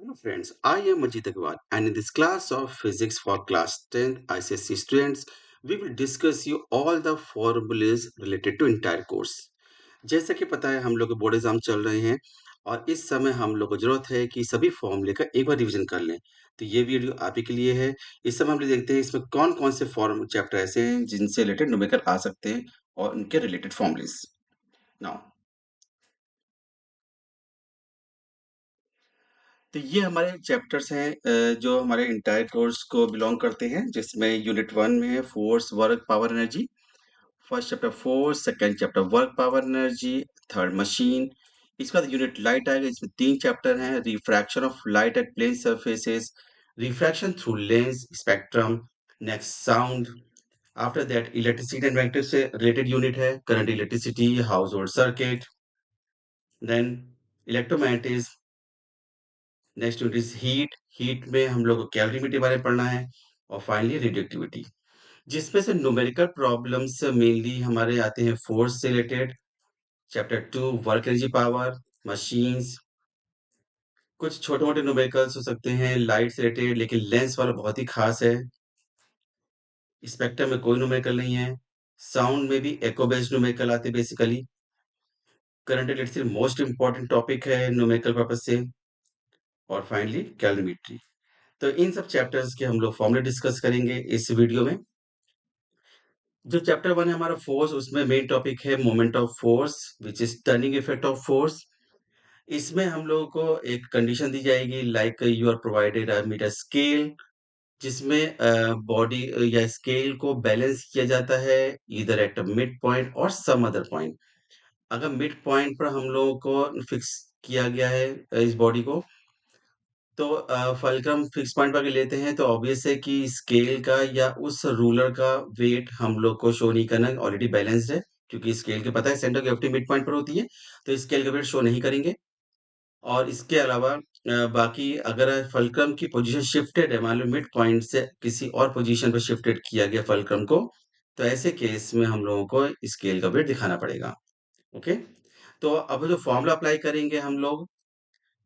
Hello friends, I am Majid Agarwal and in this class of physics for class 10th ICSE students, we will discuss you all the formulas related to entire course. जैसा कि पता है हम लोग के board exam चल रहे हैं और इस समय हम लोग को जरूरत है कि सभी फॉर्मूले का एक बार रिवीजन कर लें। तो ये वीडियो आप ही के लिए है। इस समय हम लोग देखते हैं इसमें कौन कौन से फॉर्म चैप्टर ऐसे हैं जिनसे रिलेटेड न्यूमेरिकल आ सकते हैं और उनके रिलेटेड फॉर्मूलेस। नाउ तो ये हमारे चैप्टर्स हैं जो हमारे इंटायर कोर्स को बिलोंग करते हैं जिसमें यूनिट 1 में है force work power energy. First chapter force, second chapter work power energy, third machine. इसके बाद यूनिट लाइट आएगा। इसमें 3 चैप्टर हैं, refraction of light at plane surfaces, refraction through lens spectrum, next sound. After that electricity and magnetic से related unit है current electricity household circuit. Then electromagnetism. Next unit is heat. Heat में हम लोग को calorimetry के बारे में पढ़ना है। और फाइनली रेडियोएक्टिविटी, जिसमें से न्यूमेरिकल प्रॉब्लम्स मेनली हमारे आते हैं फोर्स से related. Chapter 2 work energy power, machines. कुछ छोटे मोटे न्यूमेरिकल्स हो सकते हैं लाइट से रिलेटेड, लेकिन लेंस वाला बहुत ही खास है। स्पेक्ट्रम में कोई न्यूमेरिकल नहीं है। साउंड में भी एको बेस्ड न्यूमेरिकल आते basically. Current electricity most important topic है न्यूमेरिकल पर्पज से। और फाइनली कैलोरीमेट्री। तो इन सब चैप्टर्स के हम लोग फॉर्मूले डिस्कस करेंगे इस वीडियो में। जो चैप्टर 1 है हमारा फोर्स, उसमें मेन टॉपिक है moment of force which is turning effect of force. इसमें हम लोगों को एक कंडीशन दी जाएगी like you are provided a metre scale, जिसमें बॉडी या स्केल को बैलेंस किया जाता है इधर एट मिड पॉइंट और सम अदर पॉइंट। अगर मिड पॉइंट पर हम लोगों को फिक्स किया गया है इस बॉडी को, तो फलक्रम फिक्स पॉइंट पर अगर लेते हैं तो ऑब्वियस है कि स्केल का या उस रूलर का वेट हम लोग को शो नहीं करना, ऑलरेडी बैलेंस्ड है। क्योंकि स्केल के पता है centre of gravity mid point पर होती है, तो स्केल का वेट शो नहीं करेंगे। और इसके अलावा बाकी अगर फलक्रम की पोजीशन शिफ्टेड है, मान लो मिड पॉइंट से किसी और पोजीशन पर शिफ्टेड किया गया फलक्रम को, तो ऐसे केस में हम लोगों को स्केल का वेट दिखाना पड़ेगा। ओके, तो अब जो फॉर्मूला अप्लाई करेंगे हम लोग,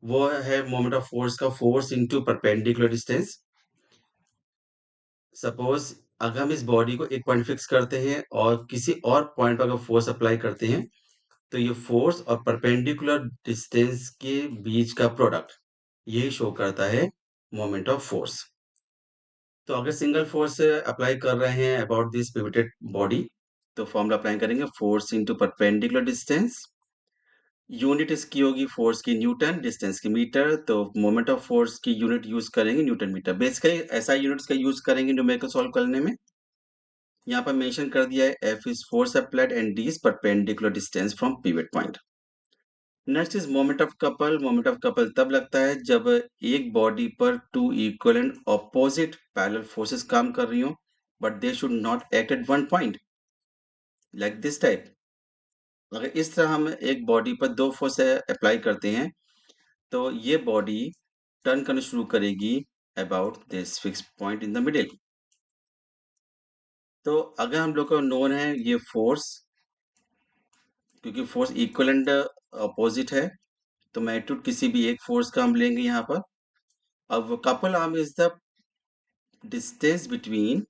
वो है मोमेंट ऑफ फोर्स का force into perpendicular distance. Suppose अगर हम इस बॉडी को एक पॉइंट फिक्स करते हैं और किसी और पॉइंट पर अगर फोर्स अप्लाई करते हैं, तो ये फोर्स और परपेंडिकुलर डिस्टेंस के बीच का प्रोडक्ट ये शो करता है मोमेंट ऑफ फोर्स। तो अगर सिंगल फोर्स अप्लाई कर रहे हैं अबाउट दिस पिवटेड बॉडी, तो फॉर्मूला अप्लाई करेंगे force into perpendicular distance. Unit इसकी होगी फोर्स की न्यूटन, डिस्टेंस की मीटर, तो मोमेंट ऑफ फोर्स की यूनिट यूज करेंगे न्यूटन मीटर। बेसिकली ऐसा यूनिट्स का यूज करेंगे न्यूमेरिकल सॉल्व करने में। यहाँ पर मेंशन कर दिया है F is force applied and D is perpendicular distance from pivot point. Next is moment of couple. Moment of couple तब लगता है जब एक बॉडी पर two equal and opposite parallel forces काम कर रही हो, but they should not act at one point, like this type. अगर इस तरह हम एक बॉडी पर दो फोर्स अप्लाई करते हैं, तो ये बॉडी टर्न करना शुरू करेगी about this fix point in the middle. तो अगर हम लोग को नोन है ये फोर्स, क्योंकि फोर्स इक्वल एंड अपोजिट है, तो मैग्नीट्यूड किसी भी एक फोर्स का हम लेंगे यहाँ पर। अब couple arm is the distance between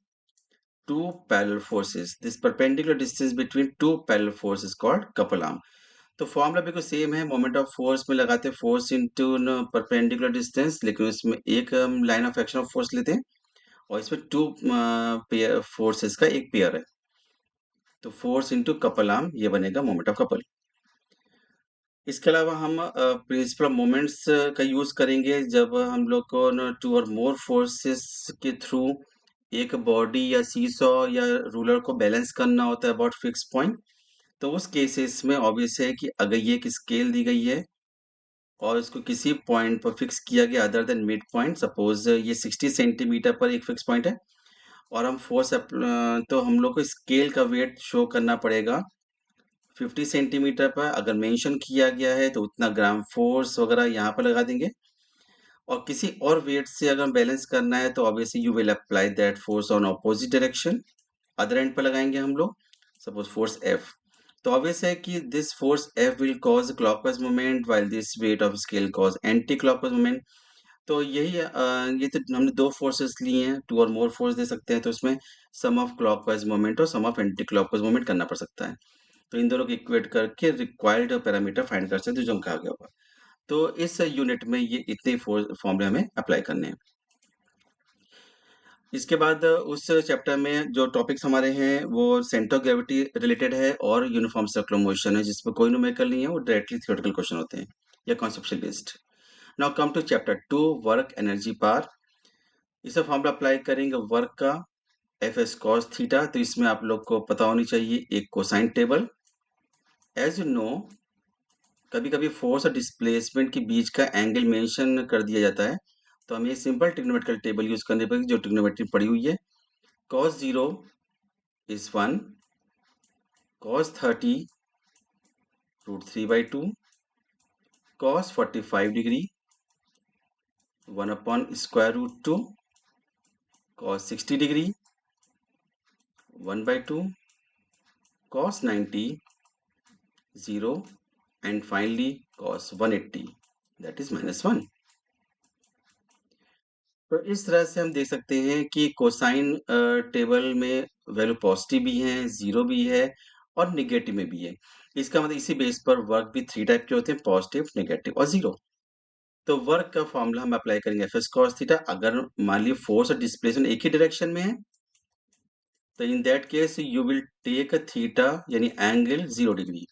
two parallel forces. This perpendicular distance between two parallel forces called couple arm. तो फॉर्मूला बिल्कुल सेम है। मोमेंट ऑफ फोर्स में लगाते हैं फोर्स इनटू परपेंडिकुलर डिस्टेंस, लेकिन उसमें एक हम line of action of force लेते हैं और इसमें टू पेयर फोर्सेस का एक पेयर है, तो फोर्स इनटू कपल आर्म ये बनेगा मोमेंट ऑफ कपल। इसके अलावा हम प्रिंसिपल ऑफ मोमेंट्स का यूज करेंगे जब हम लोग को टू और मोर फोर्सेस के थ्रू एक बॉडी या सीसॉ या रूलर को बैलेंस करना होता है अबाउट फिक्स पॉइंट। तो उस केसेस में ऑब्वियस है कि अगर ये एक स्केल दी गई है और इसको किसी पॉइंट पर फिक्स किया गया other than mid point, suppose ये 60 सेंटीमीटर पर एक फिक्स पॉइंट है और हम फोर्स तो हम लोग को स्केल का वेट शो करना पड़ेगा 50 सेंटीमीटर पर। अगर मेंशन किया गया है तो उतना ग्राम फोर्स वगैरह यहाँ पर लगा देंगे। और किसी और वेट से अगर बैलेंस करना है तो obviously you will apply that force on opposite direction, other and पर लगाएंगे हम लोग, सपोज फोर्स एफ। तो ऑब्वियस है कि this force F will cause clockwise moment while this weight of scale cause anti clockwise moment. तो यही ये तो हमने दो फोर्सेस लिए हैं, टू और मोर फोर्स दे सकते हैं, तो इसमें सम ऑफ क्लॉकवाइज मोमेंट और सम ऑफ एंटी क्लॉकवाइज मोमेंट करना पड़ सकता है। तो इन दोनों को इक्वेट करके रिक्वायर्ड पैरामीटर फाइंड कर सकते हैं जो हम कहा गया होगा। तो इस यूनिट में ये इतने फॉर्मूले हमें अप्लाई करने हैं। इसके बाद उस चैप्टर में जो टॉपिक्स हमारे हैं वो सेंटर ऑफ ग्रेविटी रिलेटेड है और यूनिफॉर्म सर्कुलर मोशन है, जिसमें कोई न्यूमेरिकल नहीं है, वो डायरेक्टली थ्योरेटिकल क्वेश्चन होते हैं या conceptual based. Now come to chapter 2, work energy power. इसे फॉर्मूला अप्लाई करेंगे वर्क का, एफ एस कॉस थीटा। तो इसमें आप लोग को पता होनी चाहिए एक cosine table. As you know, कभी कभी फोर्स और डिस्प्लेसमेंट के बीच का एंगल मेंशन कर दिया जाता है, तो हमें सिंपल ट्रिग्नोमेट्रिकल टेबल यूज करने पड़ेगी जो ट्रिग्नोमेट्री पड़ी हुई है। cos 0 is 1, cos 30 root 3 by 2, cos 45 degree 1 upon square root 2, cos 60 degree 1 by 2, cos 90 0, and finally cos 180 that is minus 1। तो इस तरह से हम देख सकते हैं कि कोसाइन टेबल में वैल्यू पॉजिटिव भी है, जीरो भी है और निगेटिव में भी है। इसका मतलब इसी बेस पर वर्क भी थ्री टाइप के होते हैं, पॉजिटिव, नेगेटिव और जीरो। तो वर्क का फॉर्मूला हम अप्लाई करेंगे एफ एस कॉस थीटा। अगर मान लीजिए फोर्स और डिस्प्लेसमेंट एक ही डायरेक्शन में है, तो in that case you will take theta यानी एंगल 0 डिग्री,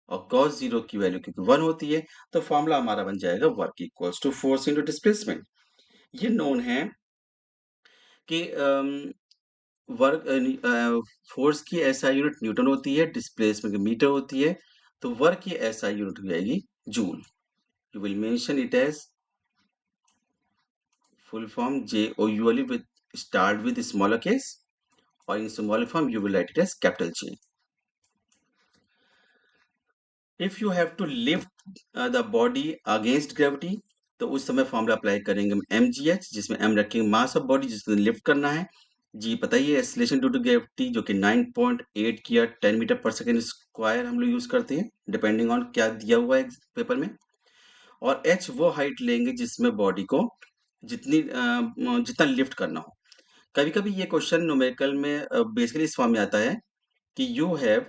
और cos 0 की वैल्यू क्योंकि 1 होती है, तो फॉर्मूला हमारा बन जाएगा work equals to force into displacement. ये नोन है कि वर्क फोर्स की एसआई यूनिट न्यूटन होती है, डिस्प्लेसमेंट की मीटर होती है, तो वर्क की एसआई यूनिट हो जाएगी joule. You will mention it as full form JOUL with start with smaller case, or in smaller form you will write it as capital J. If you have to lift the body against gravity, तो उस समय formula apply करेंगे हम mgh, जिसमें m रखेंगे मास of body जिसको lift करना है, g पता ही है एक्सीलरेशन ड्यू टू ग्रेविटी जो कि 9.8 किया 10 मीटर पर सेकेंड स्क्वायर हम लोग यूज करते हैं डिपेंडिंग ऑन क्या दिया हुआ है पेपर में, और h वो हाइट लेंगे जिसमें बॉडी को जितना लिफ्ट करना हो। कभी कभी ये क्वेश्चन न्यूमेरिकल में बेसिकली इस फॉर्म में आता है कि you have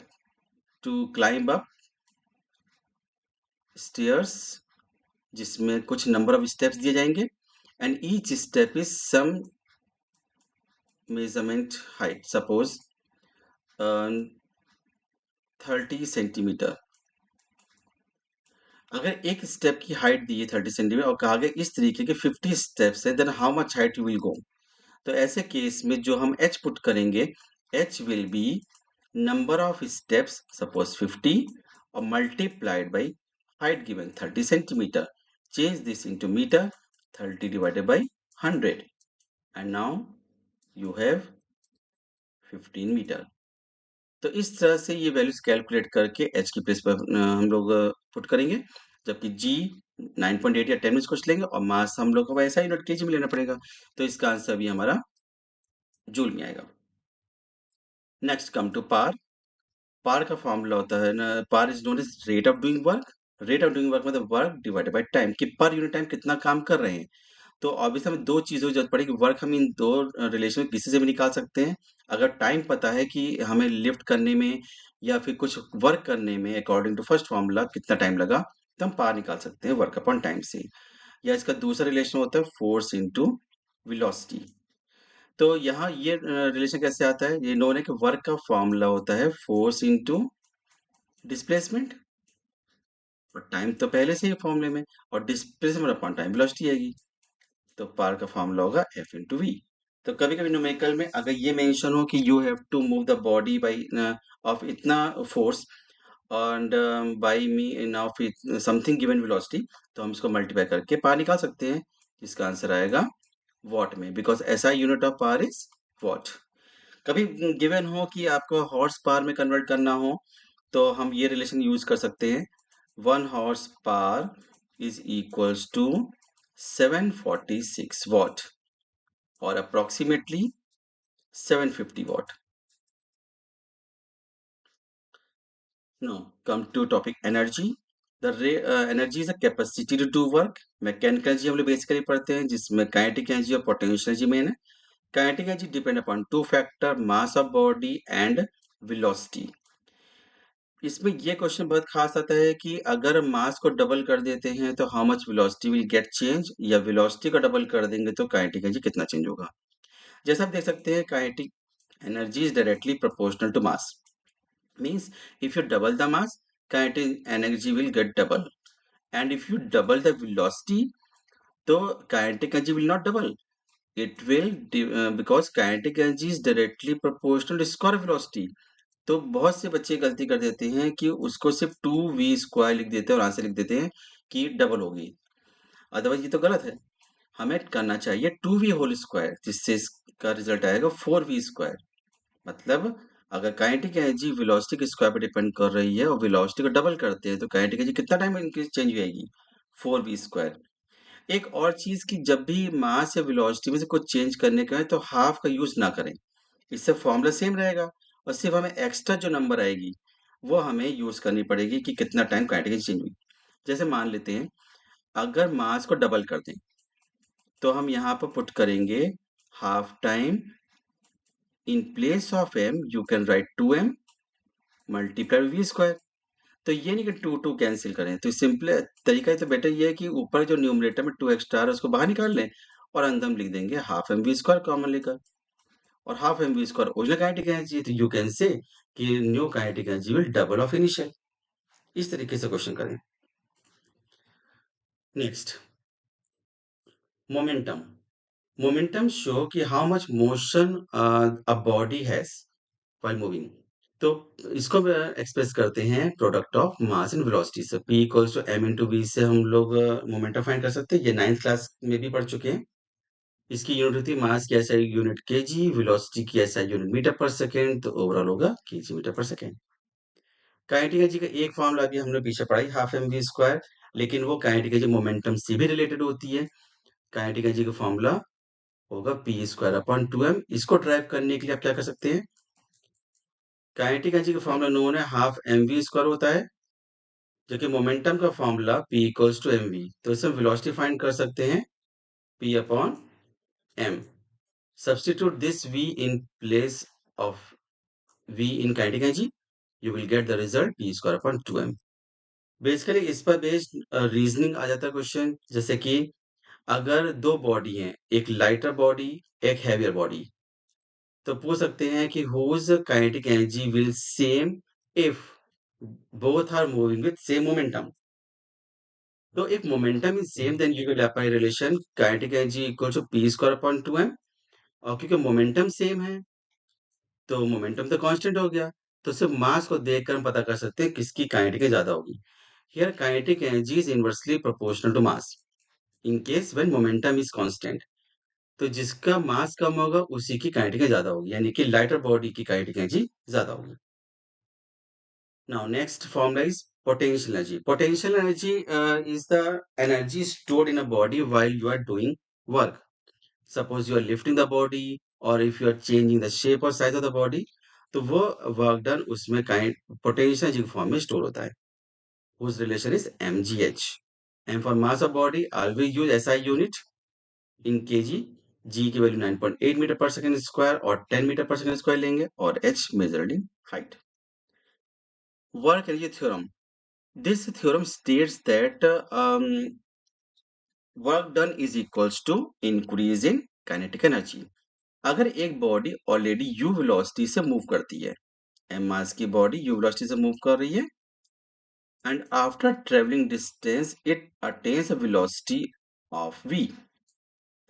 to climb up stairs, जिसमें कुछ नंबर ऑफ स्टेप्स दिए जाएंगे, and each step is some measurement height, suppose 30 centimetre. अगर एक स्टेप की हाइट दी है 30 सेंटीमीटर और कहा गया इस तरीके के 50 स्टेप्स है, then how much height you will go. तो ऐसे केस में जो हम h पुट करेंगे, h will be number of steps suppose 50 और multiplied by height given 30 centimetre. Change this into metre, 30 divided by 100, and now you have 15 metre. तो इस तरह से ये वैल्यूज कैलकुलेट करके h की प्लेस पर हम लोग पुट करेंगे, जबकि g 9.8 या 10 में कुछ लेंगे और मास हम लोग को वैसा यूनिट केजी में लेना पड़ेगा, तो इसका आंसर भी हमारा जूल में आएगा। Next come to power. पार का फॉर्मूला होता है ना, power is known as rate of doing work. Rate of doing work मतलब वर्क डिवाइडेड बाय टाइम, कि पर यूनिट टाइम कितना काम कर रहे हैं। तो ऑब्वियसली हमें दो चीजों की जरूरत पड़ेगी, वर्क हम इन दो रिलेशन में किसी से भी निकाल सकते हैं। अगर टाइम पता है कि हमें लिफ्ट करने में या फिर कुछ वर्क करने में अकॉर्डिंग टू फर्स्ट फॉर्मूला कितना टाइम लगा, तो हम पार निकाल सकते हैं वर्क अपॉन टाइम से। या इसका दूसरा रिलेशन होता है फोर्स इंटू वेलोसिटी। तो यहाँ ये रिलेशन कैसे आता है, ये नोन है कि वर्क का फॉर्मूला होता है फोर्स इंटू डिस्प्लेसमेंट, और टाइम तो पहले से ही फॉर्मूले में, और डिस्प्लेसमेंट अपॉन टाइम वेलोसिटी आएगी, तो पार का फॉर्मूला होगा एफ इंटू वी। तो कभी कभी न्यूमेरिकल में अगर ये मेंशन हो कि you have to move the body by of इतना force and by means of something given velocity, तो हम इसको मल्टीप्लाई करके पार निकाल सकते हैं। इसका आंसर आएगा वॉट में, बिकॉज ऐसा unit of power is what. कभी गिवन हो कि आपको हॉर्स पावर में कन्वर्ट करना हो, तो हम ये रिलेशन यूज कर सकते हैं, 1 horse power is equals to 746 watt, or approximately 750 watt. Now come to topic energy. The energy is a capacity to do work. Mechanical energy हम लोग बेसिकली पढ़ते हैं, जिसमें काइनेटिक एनर्जी और पोटेंशियल एनर्जी मेन है। Kinetic energy depend upon two factor, mass of body and velocity. इसमें ये question बहुत खास आता है कि अगर मास को डबल कर देते हैं तो how much velocity will get change, या वेलोसिटी को डबल कर देंगे तो काइनेटिक एनर्जी कितना चेंज होगा। जैसा आप देख सकते हैं, kinetic energy is directly proportional to mass. Means if you double the mass, kinetic energy will get double, and if you double the velocity, तो kinetic energy will not double, it will because kinetic energy is directly proportional to square velocity। तो बहुत से बच्चे गलती कर देते हैं कि उसको सिर्फ 2v² लिख देते हैं और आंसर लिख देते हैं कि डबल होगी। अदरवाइज ये तो गलत है। हमें करना चाहिए 2v² जिससे इसका रिजल्ट आएगा 4v²। मतलब अगर काइनेटिक एनर्जी वेलोसिटी के स्क्वायर पर डिपेंड कर रही है और वेलोसिटी को डबल करते हैं तो काइनेटिक एनर्जी कितना टाइम इंक्रीज चेंज हो जाएगी, 4v²। एक और चीज कि जब भी मास या वेलोसिटी में से कुछ चेंज करने का है तो हाफ का यूज ना करें। इससे फॉर्मूला सेम रहेगा और सिर्फ हमें एक्स्ट्रा जो नंबर आएगी वो हमें यूज करनी पड़ेगी कि कितना टाइम काइनेटिक एनर्जी चेंज हुई। जैसे मान लेते हैं अगर मास को डबल कर दें तो हम यहाँ पर पुट करेंगे half time, in place of m you can right 2m multiply v²। तो ये नहीं कि 2 कैंसिल करें, तो सिंपल तरीका तो बेटर ये है कि ऊपर जो न्यूमरेटर में 2 एक्स्ट्रा है उसको बाहर निकाल लें और अंदर हम लिख देंगे हाफ mv² कॉमन लेकर। और half mv² original kinetic energy है, तो यू कैन से कि new kinetic energy will double of initial. इस तरीके से क्वेश्चन करें। Next, momentum. मोमेंटम शो कि how much motion a body has while moving. तो इसको एक्सप्रेस करते हैं product of mass and velocity से। P equals to m into V से हम लोग मोमेंटम फाइंड कर सकते हैं। ये 9th क्लास में भी पढ़ चुके हैं। इसकी यूनिट होती है मास की SI यूनिट kg, वेलोसिटी की SI यूनिट मीटर पर सेकेंड, तो ओवरऑल होगा kg मीटर पर सेकेंड। काइनेटिक एनर्जी का एक फॉर्मूला भी हमने पीछे पढ़ा हाफ mv², लेकिन वो काइनेटिक एनर्जी मोमेंटम से भी रिलेटेड होती है। काइनेटिक एनर्जी का फॉर्मूला होगा p²/2m। इसको ड्राइव करने के लिए आप क्या कर सकते हैं, काइनेटिक एनर्जी का फॉर्मूला नोन है हाफ mv² होता है, जो कि मोमेंटम का formula p equals to mv। तो इसमें वेलोसिटी फाइंड कर सकते हैं p/m। Substitute this v in place of v in kinetic energy, you will get the result p²/2m। Basically इस पर बेस्ड रीजनिंग आ जाता है क्वेश्चन, जैसे कि अगर दो बॉडी हैं, एक लाइटर बॉडी एक हैवियर बॉडी, तो पूछ सकते हैं कि whose kinetic energy will same if both are moving with same momentum. तो if momentum is same then you will apply relation kinetic energy equals to p²/2m। और क्योंकि मोमेंटम सेम है तो मोमेंटम तो कांस्टेंट हो गया, तो सिर्फ मास को देखकर हम पता कर सकते हैं किसकी काइनेटिक ज्यादा होगी। Here kinetic energy is inversely proportional to mass in case when momentum is constant. तो जिसका मास कम होगा उसी की काइनेटिक ज्यादा होगी, यानी कि लाइटर बॉडी की काइनेटिक एनर्जी ज्यादा होगी। Now, next formula is potential energy. Potential energy is the energy stored in a body while you are doing work. Suppose you are lifting the body or if you are changing the shape or size of the body, तो वो work done उसमें kind potential energy form में store होता है, whose relation is mgh। m for mass of body always use SI unit in kg। g की value 9.8 metre पर second square और 10 metre पर सेकंड स्क्वायर लेंगे और h measured in height. Work energy theorem. This theorem states that work done is equals to increase in kinetic energy। अगर एक body already u velocity से move करती है, m मास की बॉडी u वेलोसिटी से move कर रही है, and after traveling distance it attains a velocity of v,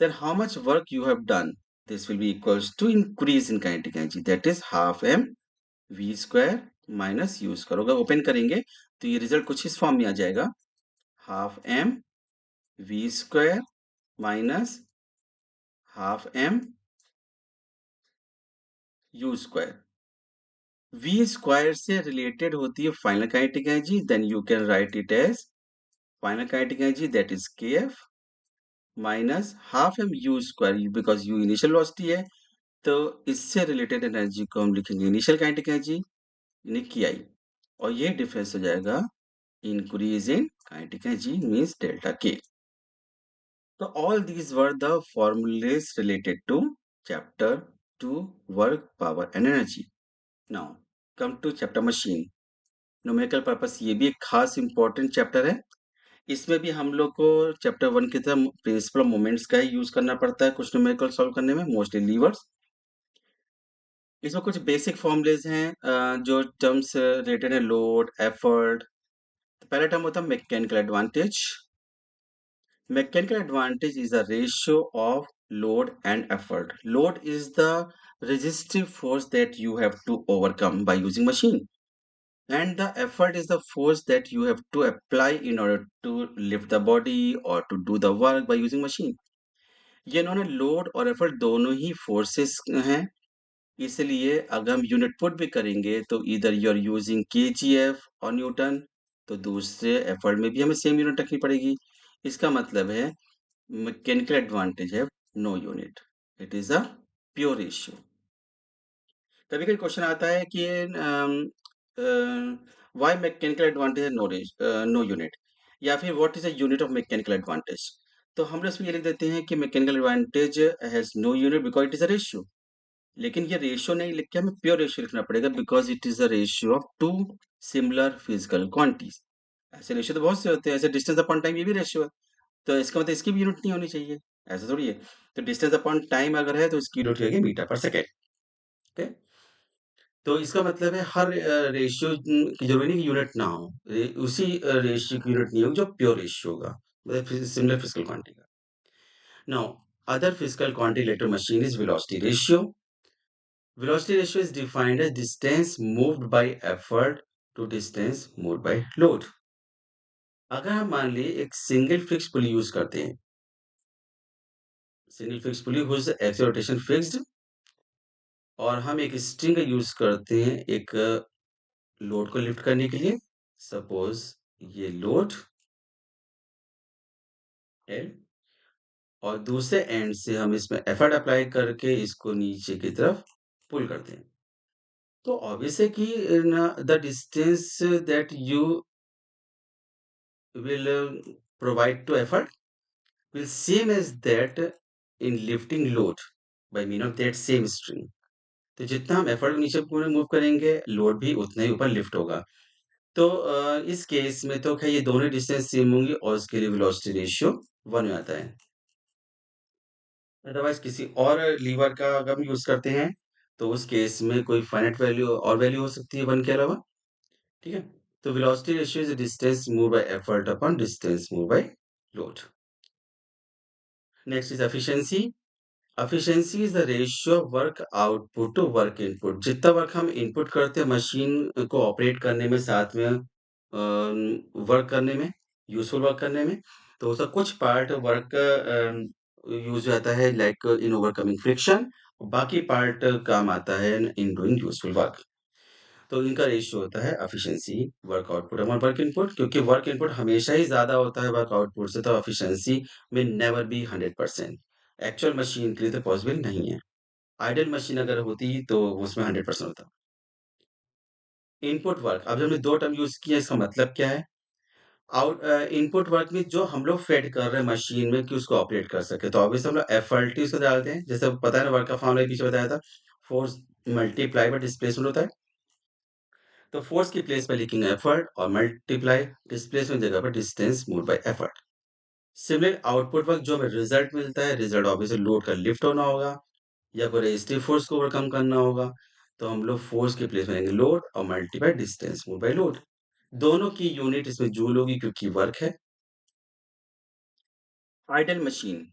then how much work you have done, this will be equals to increase in kinetic energy, that is half m v² minus u²। अगर open करेंगे तो ये result कुछ इस form में आ जाएगा, half m v² minus half m u²। v² से रिलेटेड होती है final kinetic energy, then you can write it as final kinetic energy that is kf minus half m u², because u initial velocity है, तो इससे related energy को हम लिखेंगे initial kinetic energy यानी ki, और ये डिफरेंस हो जाएगा increase in kinetic energy means delta K. So all these were the formulas related to chapter 2 work, power and energy. Now come to chapter machine. Numerical purpose ये भी एक खास important chapter है। इसमें भी हम लोग को चैप्टर 1 की तरह प्रिंसिपल ऑफ मोमेंट्स का ही यूज करना पड़ता है कुछ न्यूमेरिकल सॉल्व करने में, मोस्टली लीवर्स। इसमें कुछ बेसिक फॉर्मूलेज हैं जो टर्म्स रिलेटेड है, लोड, एफर्ट। तो पहला टर्म होता है mechanical advantage. Mechanical advantage is the ratio of load and effort. Load is the resistive force that you have to overcome by using machine. And the effort is the force that you have to apply in order to lift the body or to do the work by using machine. ये इन्होंने load और effort दोनों ही forces हैं, इसलिए अगर हम unit put भी करेंगे तो इधर यू आर यूजिंग केजीएफ और न्यूटन, तो दूसरे एफर्ट में भी हमें सेम यूनिट रखनी पड़ेगी। इसका मतलब है mechanical advantage have no unit. It is a pure ratio. कभी कभी क्वेश्चन आता है कि why mechanical advantage no unit, या फिर what is a unit of mechanical advantage. तो हम लोग इसमें ये लिख देते हैं कि mechanical advantage has no unit because it is a ratio. लेकिन ये रेशियो नहीं लिख के हमें प्योर रेशियो लिखना पड़ेगा because it is a ratio of two similar physical quantities. ऐसे रेशियो तो बहुत से होते हैं, ऐसे डिस्टेंस अपॉन टाइम ये भी रेशियो है, तो इसका मतलब इसकी भी यूनिट नहीं होनी चाहिए, ऐसा थोड़ी है। तो डिस्टेंस अपॉन टाइम अगर है तो इसकी यूनिट होगी मीटर पर सेकेंड। ओके, तो इसका मतलब है हर रेशियो की जरूरी नहीं कि यूनिट ना हो, उसी रेशियो की यूनिट नहीं होगी जो प्योर रेशियो होगा, मतलब सिमिलर फिजिकल क्वांटिटी का। Now other physical quantity related machine is velocity ratio. Velocity ratio is defined as distance moved by effort to distance moved by load. अगर हम मान ली एक सिंगल फिक्स पुली यूज करते हैं, single fix पुली whose axial rotation fixed, और हम एक string use करते हैं एक लोड को लिफ्ट करने के लिए। सपोज ये लोड एल, और दूसरे एंड से हम इसमें एफर्ट अप्लाई करके इसको नीचे की तरफ पुल करते हैं। तो ऑब्वियस है कि the distance that you will provide to effort will same as that in lifting load by mean of that same string। तो जितना हम एफर्ट नीचे पूरे मूव करेंगे लोड भी उतना ही ऊपर लिफ्ट होगा। तो इस केस में तो खैर ये दोनों डिस्टेंस सेम होंगी और उसके लिए वेलोसिटी रेशियो 1 में आता है। अदरवाइज किसी और लीवर का अगर हम यूज करते हैं तो उस केस में कोई फाइनाइट वैल्यू और वैल्यू हो सकती है 1 के अलावा। ठीक है, तो velocity ratio is distance move by effort upon distance move by load. Next is efficiency. Efficiency is the ratio of work output to work input. जितना वर्क हम इनपुट करते हैं मशीन को ऑपरेट करने में, साथ में वर्क करने में, यूजफुल वर्क करने में, तो उसका कुछ पार्ट वर्क यूज आता है लाइक इन ओवरकमिंग फ्रिक्शन, बाकी पार्ट काम आता है इन डूइंग यूजफुल वर्क। तो इनका रेशियो होता है एफिशिएंसी वर्क आउटपुट और वर्क इनपुट। क्योंकि वर्क इनपुट हमेशा ही ज्यादा होता है वर्क आउटपुट से, तो एफिशिएंसी में नेवर बी 100%। एक्चुअल मशीन के लिए तो पॉसिबल नहीं है। आइडियल मशीन अगर होती तो उसमें 100% होता। इनपुट वर्क, अब हमने दो टर्म यूज किया, इसका मतलब क्या है? इनपुट वर्क में जो हम लोग फेड कर रहे हैं मशीन में कि उसको ऑपरेट कर सके, तो ऑब्वियसली हम लोग एफर्ट ही उसको डालते हैं। जैसे पता है ना, वर्क का फॉर्मूला पीछे बताया था, फोर्स मल्टीप्लाई बाय डिस्प्लेसमेंट होता है। तो फोर्स की प्लेस पे लिखेंगे एफर्ट और मल्टीप्लाई डिस्प्लेसमेंट जगह पर distance move by effort. Similar output work जो हमें रिजल्ट मिलता है, रिजल्ट ऑब्वियसली लोड का लिफ्ट होना होगा या कोई रेजिस्टिव फोर्स को ओवरकम करना होगा। तो हम लोग फोर्स की प्लेस में लेंगे लोड और multiply distance move by load. दोनों की यूनिट इसमें जूल होगी क्योंकि वर्क है। आइडल मशीन,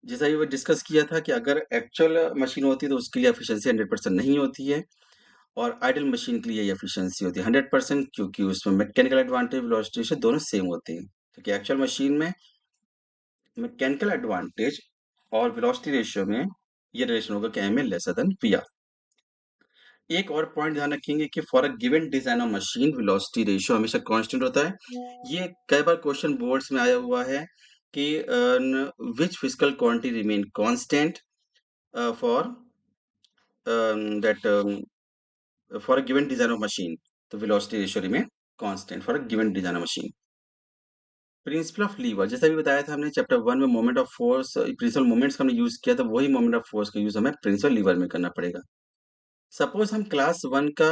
जैसा ये डिस्कस किया था कि अगर एक्चुअल मशीन होती है तो उसके लिए एफिशिएंसी 100% नहीं होती है, और आइडल मशीन के लिए एफिशिएंसी होती है 100%, क्योंकि उसमें मैकेनिकल एडवांटेज वेलोसिटी से दोनों सेम होते हैं। क्योंकि एक्चुअल मशीन में मैकेनिकल एडवांटेज और वेलोसिटी रेशियो में ये रिलेशन होगा कि M A lesser than V R. एक और पॉइंट ध्यान रखेंगे कि for a given design of machine velocity ratio हमेशा कांस्टेंट होता है। ये कई बार क्वेश्चन बोर्ड्स में आया हुआ है कि which physical quantity remain constant for that for a given design of machine, तो velocity ratio remain constant for a given design machine. Principle of lever, जैसा भी बताया था हमने चैप्टर 1 में, moment of force, principle moments का हमने use किया था, वही मोमेंट ऑफ फोर्स का यूज हमें प्रिंसिपल लीवर में करना पड़ेगा। सपोज हम क्लास 1 का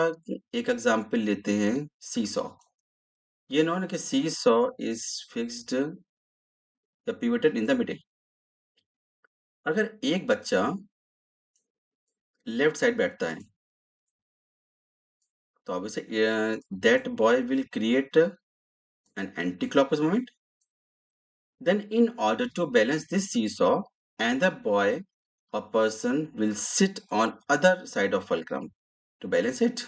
एक एग्जांपल लेते हैं, सी सॉ। ये नोन है कि सी सॉ इज फिक्स्ड या पिवटेड इन द मिडिल। अगर एक बच्चा लेफ्ट साइड बैठता है तो obviously that boy will create an anti clockwise moment. Then in order to balance this seesaw and the boy, a person will sit on other side of fulcrum to balance it.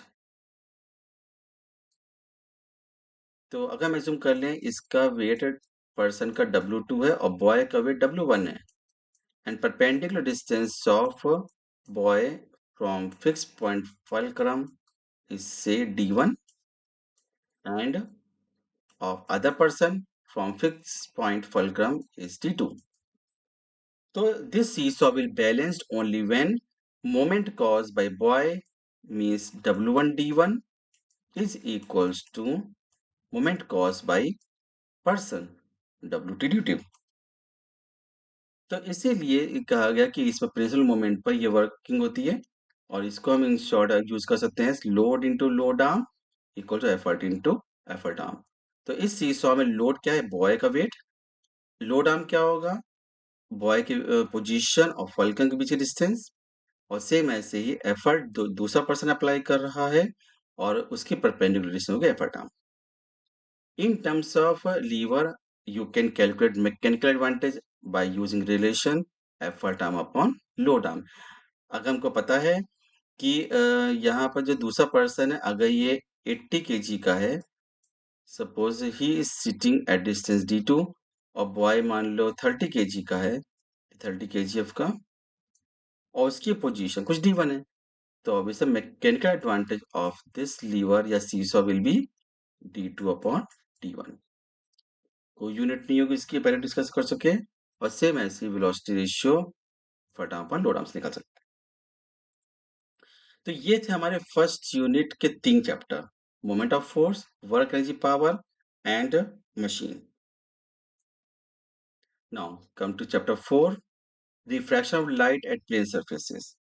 तो अगर हम assume कर लें इसका wait person का W2 है और boy का वेट W1 है, and perpendicular distance of boy from fixed point fulcrum is say D1 and of other person from fixed point fulcrum is T2. So this seesaw will balanced only when moment caused by boy means W1 D1 is equals to moment caused by person W2 D2। तो इसीलिए कहा गया कि इसमें principal moment पर ये working होती है, और इसको हम इन शॉर्ट यूज कर सकते हैं load into load arm equal to effort into effort arm. तो इस सीसॉ में लोड क्या है, बॉय का वेट, लोड आर्म क्या होगा, बॉय की पोजीशन और फल्कन के बीच डिस्टेंस, और सेम ऐसे ही एफर्ट दूसरा पर्सन अप्लाई कर रहा है और उसकी परपेंडिकुलर डिस्टेंस होगी effort arm. In terms of lever you can calculate mechanical advantage by using relation effort arm upon load arm. अगर हमको पता है कि यहाँ पर जो दूसरा पर्सन है अगर ये 80 केजी का है, suppose he is sitting at distance D2, और बॉय मान लो 30 केजी का है, 30 kgf का, और उसकी पोजीशन कुछ D1 है, तो obviously mechanical advantage of this lever या seesaw will be D2 upon D1। कोई यूनिट नहीं होगी इसकी, पहले डिस्कस कर चुके हैं, और सेम ऐसी वेलोसिटी रेशियो फटाफट लोड आर्म से निकाल सकते हैं। तो ये थे हमारे फर्स्ट यूनिट के 3 chapter, moment of force, work energy power and machine. Now come to chapter 4, refraction of light at plane surfaces.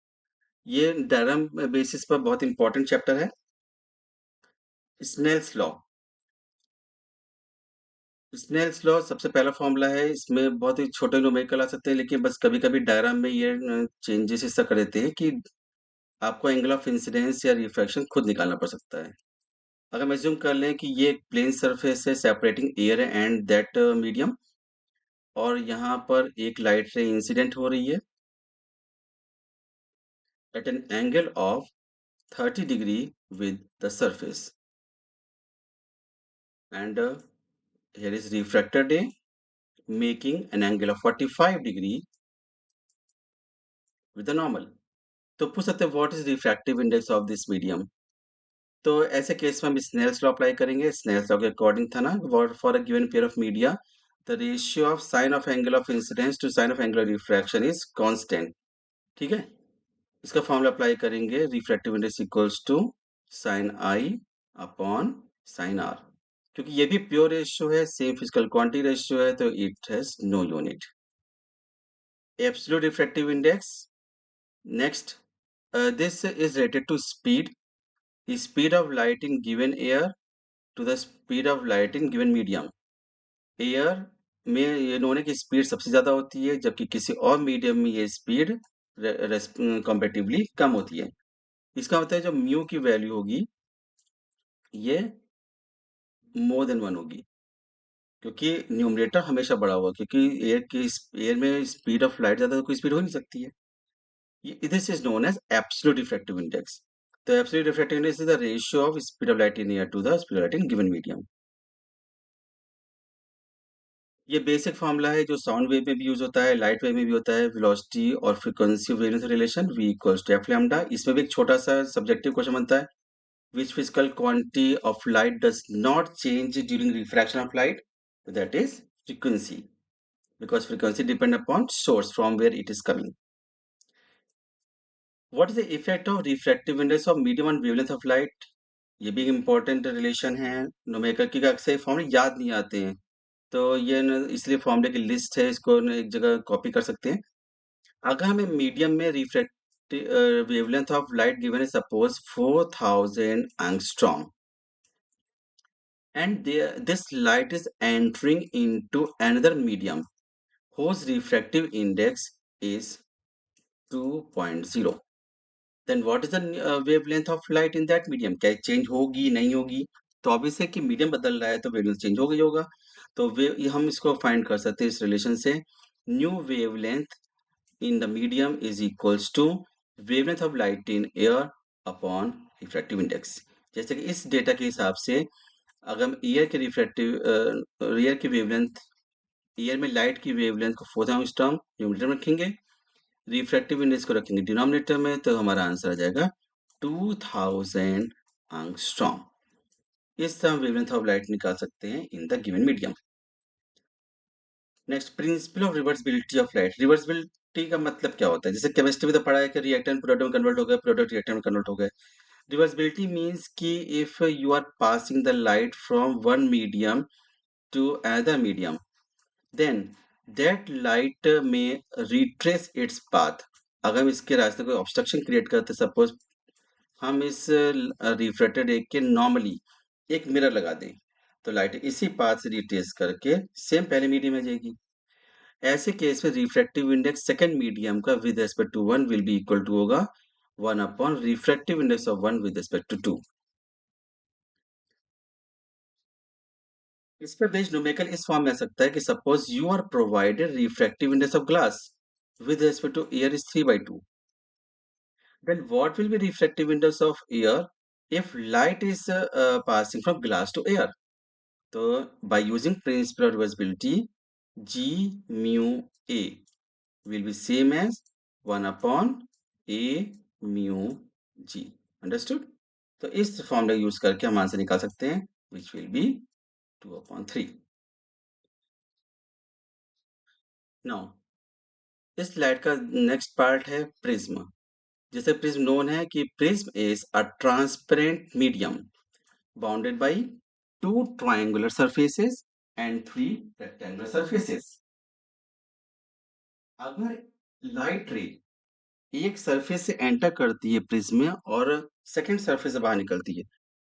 ये डायग्राम बेसिस पर बहुत इंपॉर्टेंट चैप्टर है। स्नेल्स लॉ, स्नेल्स लॉ सबसे पहला फॉर्मूला है, इसमें बहुत ही छोटे न्यूमेरिकल आ सकते हैं, लेकिन बस कभी-कभी डायग्राम में ये चेंजेस ऐसा कर देते हैं कि आपको एंगल ऑफ इंसिडेंस या रिफ्रैक्शन खुद निकालना पड़ सकता है। अगर हम अज्यूम कर लें कि ये एक प्लेन सरफेस है separating air and that medium, और यहाँ पर एक लाइट रे इंसिडेंट हो रही है at an angle of 30 degree with the surface, and here is refracted ray making an angle of 45 degree with the normal। तो पूछ सकते हैं what is refractive index of this medium. तो ऐसे केस में हम स्नेल्स लॉ अप्लाई करेंगे। स्नेल्स लॉ के अकॉर्डिंग था ना, for a given pair of media the ratio of sine of angle of incidence to sine of angle of refraction is constant. ठीक है, इसका फॉर्मूला अप्लाई करेंगे, refractive index equals to sine I upon sine R. क्योंकि ये भी pure ratio है, same physical quantity ratio है, तो it has no unit. Absolute refractive index, next, this is related to speed, the speed of light in given air to the speed of light in given medium। Air में ये known है कि speed सबसे ज्यादा होती है, जबकि किसी और मीडियम में ये स्पीड कंपेटिवली कम होती है। इसका मतलब है जो म्यू की वैल्यू होगी ये मोर देन 1 होगी, क्योंकि न्यूमरेटर हमेशा बड़ा होगा, क्योंकि एयर में स्पीड ऑफ लाइट ज्यादा तो कोई स्पीड हो नहीं सकती है। This is known as absolute refractive index। The absolute refractive index is the ratio of speed of light in air to the speed of light in given medium। ये basic formula है जो sound wave में भी use होता है, light wave में भी होता है। वेलोसिटी और frequency wavelength relation V equals to F lambda. इसमें भी एक छोटा सा सब्जेक्टिव क्वेश्चन बनता है, which physical quantity of light does not change during refraction of light, that is frequency, because frequency depend upon source from where it is coming. What is the effect of refractive index of medium on wavelength of light? ये भी important relation है numerical की, अक्सर फॉर्मूले याद नहीं आते हैं, तो ये न इसलिए फॉर्मूले की लिस्ट है, इसको न एक जगह कॉपी कर सकते हैं। अगर हमें मीडियम में वेवलेंथ ऑफ लाइट गिवन है suppose 4000 angstrom and this light is entering into another medium whose refractive index is 2.0, then what is the wavelength of light in that medium? क्या चेंज होगी नहीं होगी? तो ऑब्वियस है कि medium बदल रहा है तो वेवलेंथ चेंज हो गई होगा। तो वे ये हम इसको फाइंड कर सकते हैं इस रिलेशन से। New wavelength in the medium is equals to wavelength of light in air upon refractive index. जैसे कि इस डेटा के हिसाब से अगर हम एयर की वेवलेंथ, एयर में लाइट की वेवलेंथ को 4 एंगस्ट्रॉम न्यूमरेटर में रखेंगे, रिफ्रैक्टिव इंडेक्स को रखेंगे डिनोमिनेटर में, तो हमारा आंसर आ जाएगा 2000 एंगस्ट्रॉम। इस तरह हम वेवलेंथ ऑफ लाइट निकाल सकते हैं in the given medium. Next, principle of reversibility of light. Reversibility का मतलब क्या होता है? जैसे केमिस्ट्री में तो पढ़ा है कि रिएक्टेंट प्रोडक्ट में कन्वर्ट हो गए, प्रोडक्ट रिएक्टेंट में कन्वर्ट हो गए। रिवर्सिबिलिटी मीन्स कि if you are passing the light from one medium to another medium, then that light may retrace its path। अगर हम इसके रास्ते कोई ऑब्स्ट्रक्शन क्रिएट करते, सपोज हम इस रिफ्रैक्टेड रे के नॉर्मली एक मिरर लगा दें, तो लाइट इसी पाथ से रिट्रेस करके सेम पहले मीडियम में जाएगी। ऐसे केस में रिफ्रैक्टिव इंडेक्स सेकंड मीडियम का with respect to one will be equal to होगा 1 upon refractive index of one with respect to two. इस पर बेस्ड न्यूमेरिकल इस फॉर्म में आ सकता है कि suppose you are provided refractive index of glass with respect to air is 3/2, then what will be refractive index of air if light is passing from glass to air? So by using principle of reversibility, g mu a will be same as 1 upon a mu g। Understood? तो इस formula use करके हम answer निकाल सकते हैं which will be 2/3। Now इस slide का next part है प्रिज्म। जैसे प्रिज्म नोन है कि prism is a transparent medium bounded by two triangular surfaces and three rectangular surfaces. अगर लाइट रे एक सरफेस से एंटर करती है प्रिज्म में और सेकंड सरफेस से बाहर निकलती है,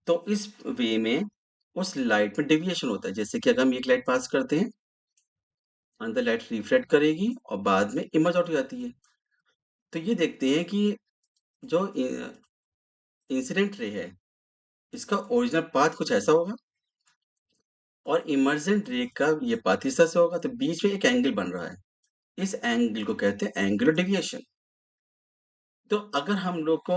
तो इस वे में उस लाइट में डेविएशन होता है। जैसे कि अगर हम एक लाइट पास करते हैं, अंदर लाइट रिफ्लेक्ट करेगी और बाद में इमर्ज आउट हो जाती है। तो ये देखते हैं कि जो इंसिडेंट रे है, इसका ओरिजिनल पाथ कुछ ऐसा होगा और इमर्जेंट रे का ये पाथ इस तरह से होगा, तो बीच में एक एंगल बन रहा है। इस एंगल को कहते हैं एंगुलर डेविएशन। तो अगर हम लोग को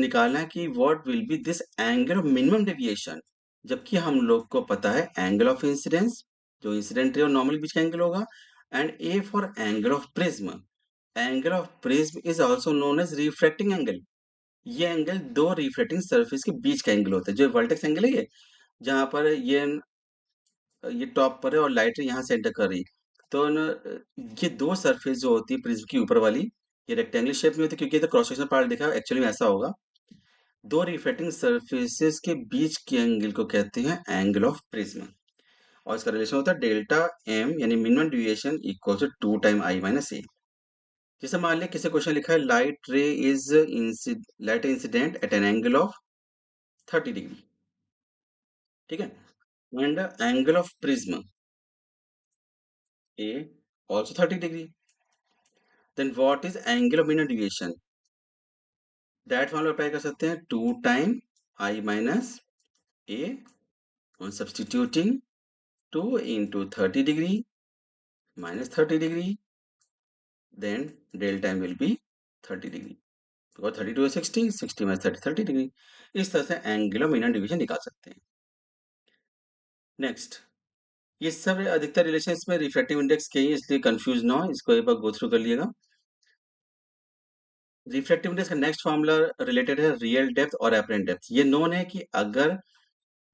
निकालना है कि what will be this angle of minimum deviation, जबकि हम लोग को पता है एंगल ऑफ इंसिडेंस, जो इंसिडेंट रे और नॉर्मल बीच का एंगल होगा, and A for angle of prism. Angle of prism is also known as refracting angle. ये एंगल दो रिफ्लेक्टिंग सरफेस के बीच का एंगल होता है। जो वर्टेक्स एंगल है ये, जहाँ पर ये टॉप पर है और लाइट यहाँ से एंटर कर रही है, तो ये दो सरफेस जो होती है प्रिज्म की ऊपर वाली, ये रेक्टेंगुलर शेप में होती है क्योंकि ये तो क्रॉस सेक्शनल पार्ट देखा, एक्चुअली में ऐसा होगा। दो रिफ्लेक्टिंग सरफेसेस के बीच के एंगल को कहते हैं एंगल ऑफ प्रिज्म, और इसका रिलेशन होता है डेल्टा एम यानी minimum deviation equal to 2 time I minus A. जैसे मान लिया किसी क्वेश्चन लिखा है light incident at an angle of 30 degree, ठीक है, and angle of prism A also 30 degree, then what is angle of minimum deviation? That formula apply कर सकते हैं 2 time I minus A on substituting 2 into 30 degree minus 30 degree, then del time will be 30 degree because 32 is 60, 60 minus 30 30 degree। इस तरह से angle of minimum division निकाल सकते हैं। Next, ये सब अधिकतर रिलेशन में रिफ्रैक्टिव इंडेक्स के ही, इसलिए कंफ्यूज ना हो, इसको एक बार गो थ्रू कर लिएगा। रिफ्रैक्टिव इंडेक्स का नेक्स्ट फॉर्मूला रिलेटेड है रियल डेप्थ और एपरेंट डेप्थ। ये नोन है कि अगर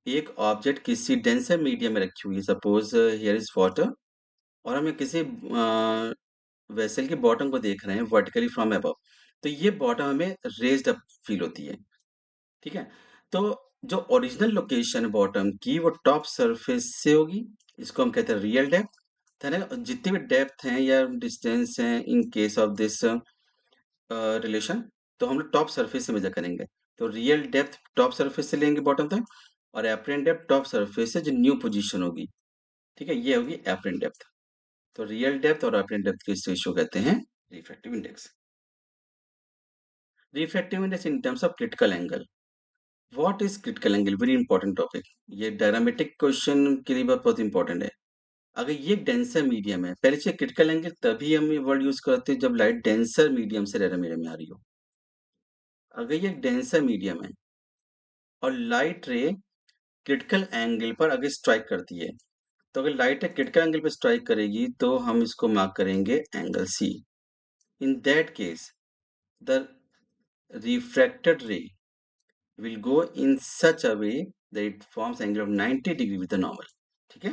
एक ऑब्जेक्ट किसी डेंसर मीडियम में रखी हुई है, सपोज हियर इज वाटर, और हमें किसी वेसल के बॉटम को देख रहे हैं वर्टिकली फ्रॉम अबव, तो ये बॉटम हमें रेज्ड अप फील होती है, ठीक है। तो जो ओरिजिनल लोकेशन बॉटम की वो टॉप सरफेस से होगी, इसको हम कहते हैं रियल डेप्थ है ना। जितनी भी डेप्थ हैं या डिस्टेंस हैं in case of this relation, तो हम लोग टॉप सरफेस से मेजर करेंगे। तो रियल डेप्थ टॉप सरफेस से लेंगे बॉटम तक, और एपरेंट डेप्थ टॉप सरफेस से जो न्यू पोजीशन होगी, ठीक है, ये होगी एपरेंट डेप्थ। तो रियल डेप्थ और एपरेंट डेप्थ के रेशियो कहते हैं refractive index. Refractive index in terms of critical angle. What is critical angle? Very important topic. ये डायनामेटिक क्वेश्चन के लिए बहुत इंपॉर्टेंट है। अगर ये एक डेंसर मीडियम है, पहले से क्रिटिकल एंगल तभी हम ये वर्ड यूज करते हैं जब लाइट डेंसर मीडियम से रेयर मीडियम में आ रही हो। अगर ये एक डेंसर मीडियम है और लाइट रे क्रिटिकल एंगल पर अगर स्ट्राइक करती है, तो अगर लाइट रे क्रिटिकल एंगल पर स्ट्राइक करेगी तो हम इसको मार्क करेंगे angle C. In that case the refracted ray will go in such a way that it forms angle of 90 degree with the normal। ठीक है।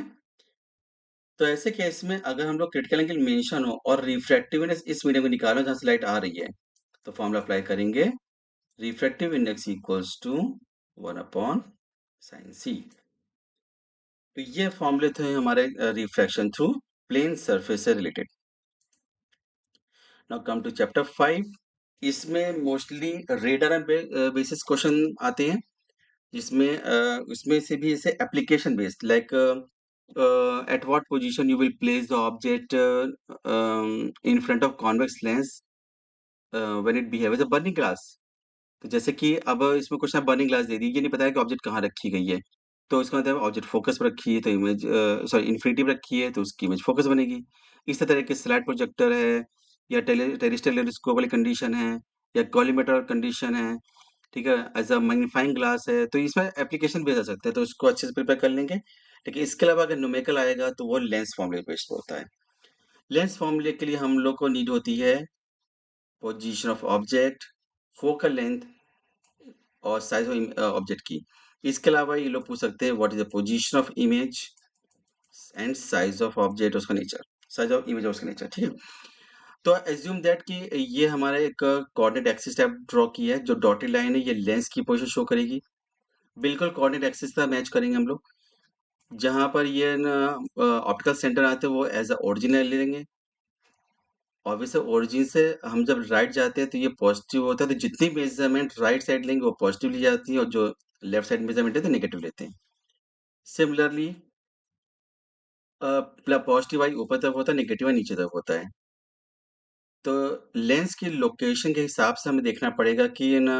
तो ऐसे केस में अगर हम लोग क्रिटिकल एंगल मेंशन हो और रिफ्रैक्टिव इंडेक्स इस मीडियम को निकालो जहां से लाइट आ रही है, तो फॉर्मूला अप्लाई करेंगे, refractive index equals to 1/sin c। तो ये फॉर्मूले थे हमारे रिफ्रैक्शन थ्रू प्लेन सरफेस से related. Now come to chapter 5। इसमें मोस्टली रेडर एंड बेसिस क्वेश्चन आते हैं, जिसमें उसमें से भी ऐसे application based like at what position you will place the object in front of convex lens when it behave as a burning glass. तो जैसे कि अब इसमें क्वेश्चन बर्निंग ग्लास दे दी, ये नहीं बताया कि ऑब्जेक्ट कहाँ रखी गई है, तो इसका मतलब ऑब्जेक्ट फोकस पर रखी है तो इमेज सॉरी इन्फिनिटी पर रखी है तो उसकी इमेज फोकस बनेगी। इस तरह के स्लाइड प्रोजेक्टर है, या टेलिस्कोप वाली कंडीशन है, या कॉलीमेटर कंडीशन है, ठीक है, एज अ मैग्नीफाइंग ग्लास है, तो इसमें एप्लीकेशन भी आ सकते हैं, तो उसको अच्छे से प्रिपेयर कर लेंगे। लेकिन इसके अलावा अगर न्यूमेरिकल आएगा तो वो लेंस फॉर्मूले बेस्ड होता है। लेंस फॉर्मूले के लिए हम लोग को नीड होती है position of object, focal length और साइज ऑफ ऑब्जेक्ट की। इसके अलावा ये लोग पूछ सकते हैं what is the position of image and size of object, उसका नेचर, साइज ऑफ इमेज और उसका नेचर, ठीक है। तो एज्यूम दैट कि ये हमारे एक कोऑर्डिनेट एक्सिस टाइप ड्रॉ की है, जो डॉटेड लाइन है ये लेंस की पोजीशन शो करेगी। बिल्कुल कोऑर्डिनेट एक्सिस का मैच करेंगे हम लोग। जहाँ पर ये ना ऑप्टिकल सेंटर आते हैं वो एज अ ओरिजिन ले लेंगे, और वैसे ओरिजिन से हम जब राइट जाते हैं तो ये पॉजिटिव होता है, तो जितनी मेजरमेंट राइट साइड लेंगे वो पॉजिटिव ली जाती है, और जो लेफ्ट साइड मेजरमेंट है तो नेगेटिव लेते हैं। सिमिलरली पॉजिटिव आई ऊपर तरफ होता है, नेगेटिव आई नीचे तरफ होता है। तो लेंस की लोकेशन के हिसाब से हमें देखना पड़ेगा कि ना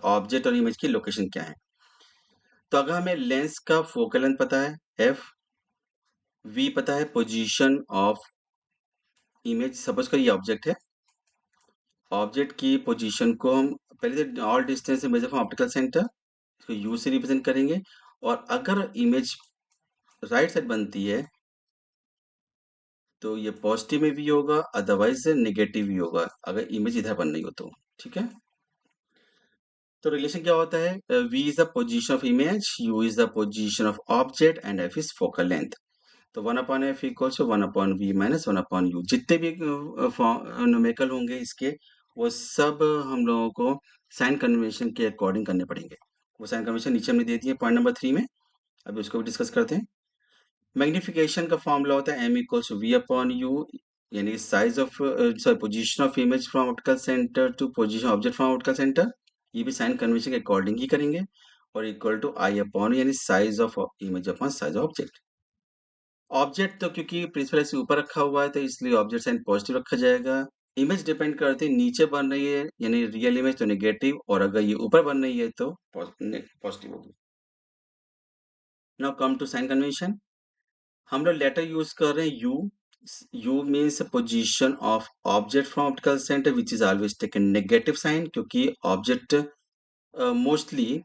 ऑब्जेक्ट और इमेज की लोकेशन क्या है। तो अगर हमें लेंस का फोकल लेंथ पता है एफ, वी पता है पोजीशन ऑफ इमेज, सपोज करिए ऑब्जेक्ट है, ऑब्जेक्ट की पोजीशन को हम पहले तो all distance measure from optical centre, इसको यू से रिप्रेजेंट करेंगे। और अगर इमेज राइट साइड बनती है तो ये पॉजिटिव में भी होगा, अदरवाइज नेगेटिव भी होगा अगर इमेज इधर बन रही हो तो, ठीक है। तो रिलेशन क्या होता है, v is the position of image, u is the position of object and f is focal length. तो 1/f equals to 1/v minus 1/u। जितने भी न्यूमेरिकल होंगे इसके, वो सब हम लोगों को साइन कन्वेंशन के अकॉर्डिंग करने पड़ेंगे। वो साइन कन्वेंशन नीचे हमने दे दिए पॉइंट नंबर 3 में, अभी उसको भी डिस्कस करते हैं। मैग्निफिकेशन का फॉर्मूला होता है m इक्वल्स टू v/u, यानी size of sorry position of image from optical centre to position object from optical centre, ये भी साइन कन्वेंशन के अकॉर्डिंग ही करेंगे। और इक्वल टू I/, यानी size of image upon size of object. Object तो क्योंकि प्रिंसिपल से ऊपर रखा हुआ है तो इसलिए ऑब्जेक्ट साइन पॉजिटिव रखा जाएगा। इमेज डिपेंड करती है, नीचे बन रही है यानी रियल इमेज तो नेगेटिव, और अगर ये ऊपर बन रही है तो पॉजिटिव होगी। Now come to sign convention. हम लोग लेटर यूज कर रहे हैं u. U means position of object from optical centre which is always taken negative sign, क्योंकि ऑब्जेक्ट मोस्टली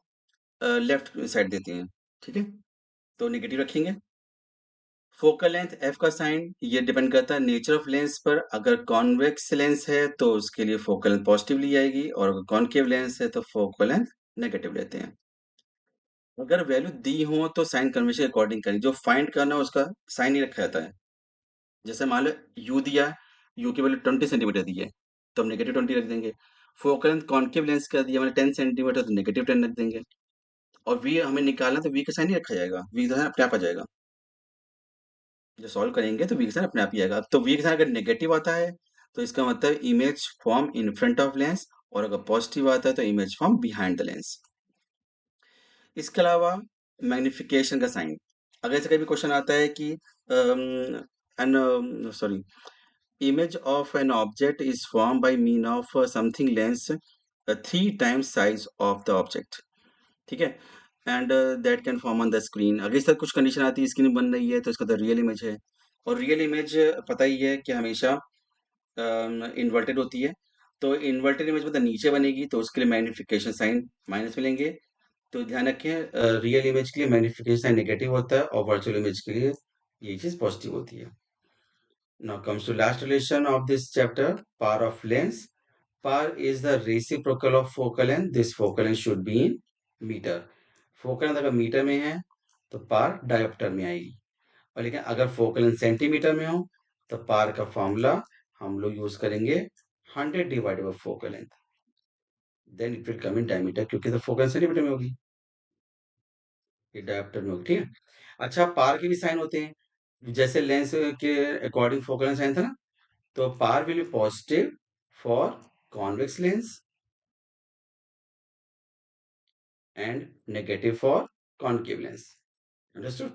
लेफ्ट साइड देते हैं, ठीक है, तो नेगेटिव रखेंगे। फोकल लेंथ एफ का साइन ये डिपेंड करता है नेचर ऑफ लेंस पर। अगर कॉन्वेक्स लेंस है तो उसके लिए फोकल लेंथ पॉजिटिव ली जाएगी, और अगर कॉन्केव लेंस है तो फोकल लेंथ नेगेटिव लेते हैं। अगर वैल्यू दी हो तो साइन कन्वेंशन के अकॉर्डिंग करें, जो फाइंड करना है उसका साइन ही रखा जाता है। जैसे मान लो यू दिया, यू की वैल्यू 20 सेंटीमीटर दी है तो हम नेगेटिव 20 रख देंगे। फोकल लेंथ कॉन्केव लेंस का दिया मैंने 10 सेंटीमीटर तो नेगेटिव 10 रख देंगे। और वी हमें निकालना, तो वी का साइन नहीं रखा जाएगा, वी का साइन अपने आप आ जाएगा। जब सॉल्व करेंगे तो वी का साइन अपने आप ही आएगा। तो वी का साइन अगर नेगेटिव आता है तो इसका मतलब image form in front of lens, और अगर पॉजिटिव आता है तो image form behind the lens. इसके अलावा मैग्निफिकेशन का साइन, अगर ऐसे कभी क्वेश्चन आता है कि an sorry image of an object is formed by mean of something lens 3 times size of the object, ठीक है, and that can form on the screen. अगर इस तरह कुछ कंडीशन आती है, स्क्रीन बन रही है, तो इसका तो रियल इमेज है। और रियल इमेज पता ही है कि हमेशा इन्वर्टेड होती है। तो इन्वर्टेड इमेज मतलब नीचे बनेगी, तो उसके लिए मैग्निफिकेशन साइन माइनस मिलेंगे। तो ध्यान रखें, रियल इमेज के लिए मैग्निफिकेशन साइन नेगेटिव होता है, और वर्चुअल इमेज के लिए ये चीज पॉजिटिव होती है। Now comes to last relation of this chapter, power of lens. Power is the reciprocal of focal length. This focal length should be in meter. Focal length अगर मीटर में है तो पार डायोप्टर में आएगी, और लेकिन अगर फोकल लेंथ सेंटीमीटर में हो तो पार का फॉर्मूला हम लोग यूज करेंगे 100 divided by focal length, then it will come in diameter, क्योंकि तो फोकल सेंटीमीटर में होगी, ये डायोप्टर में होगी, ठीक है। अच्छा, पार के भी साइन होते हैं, जैसे लेंस के अकॉर्डिंग फोकल लेंथ साइन था ना, तो power will be positive for convex lens and negative for concave lens. Understood?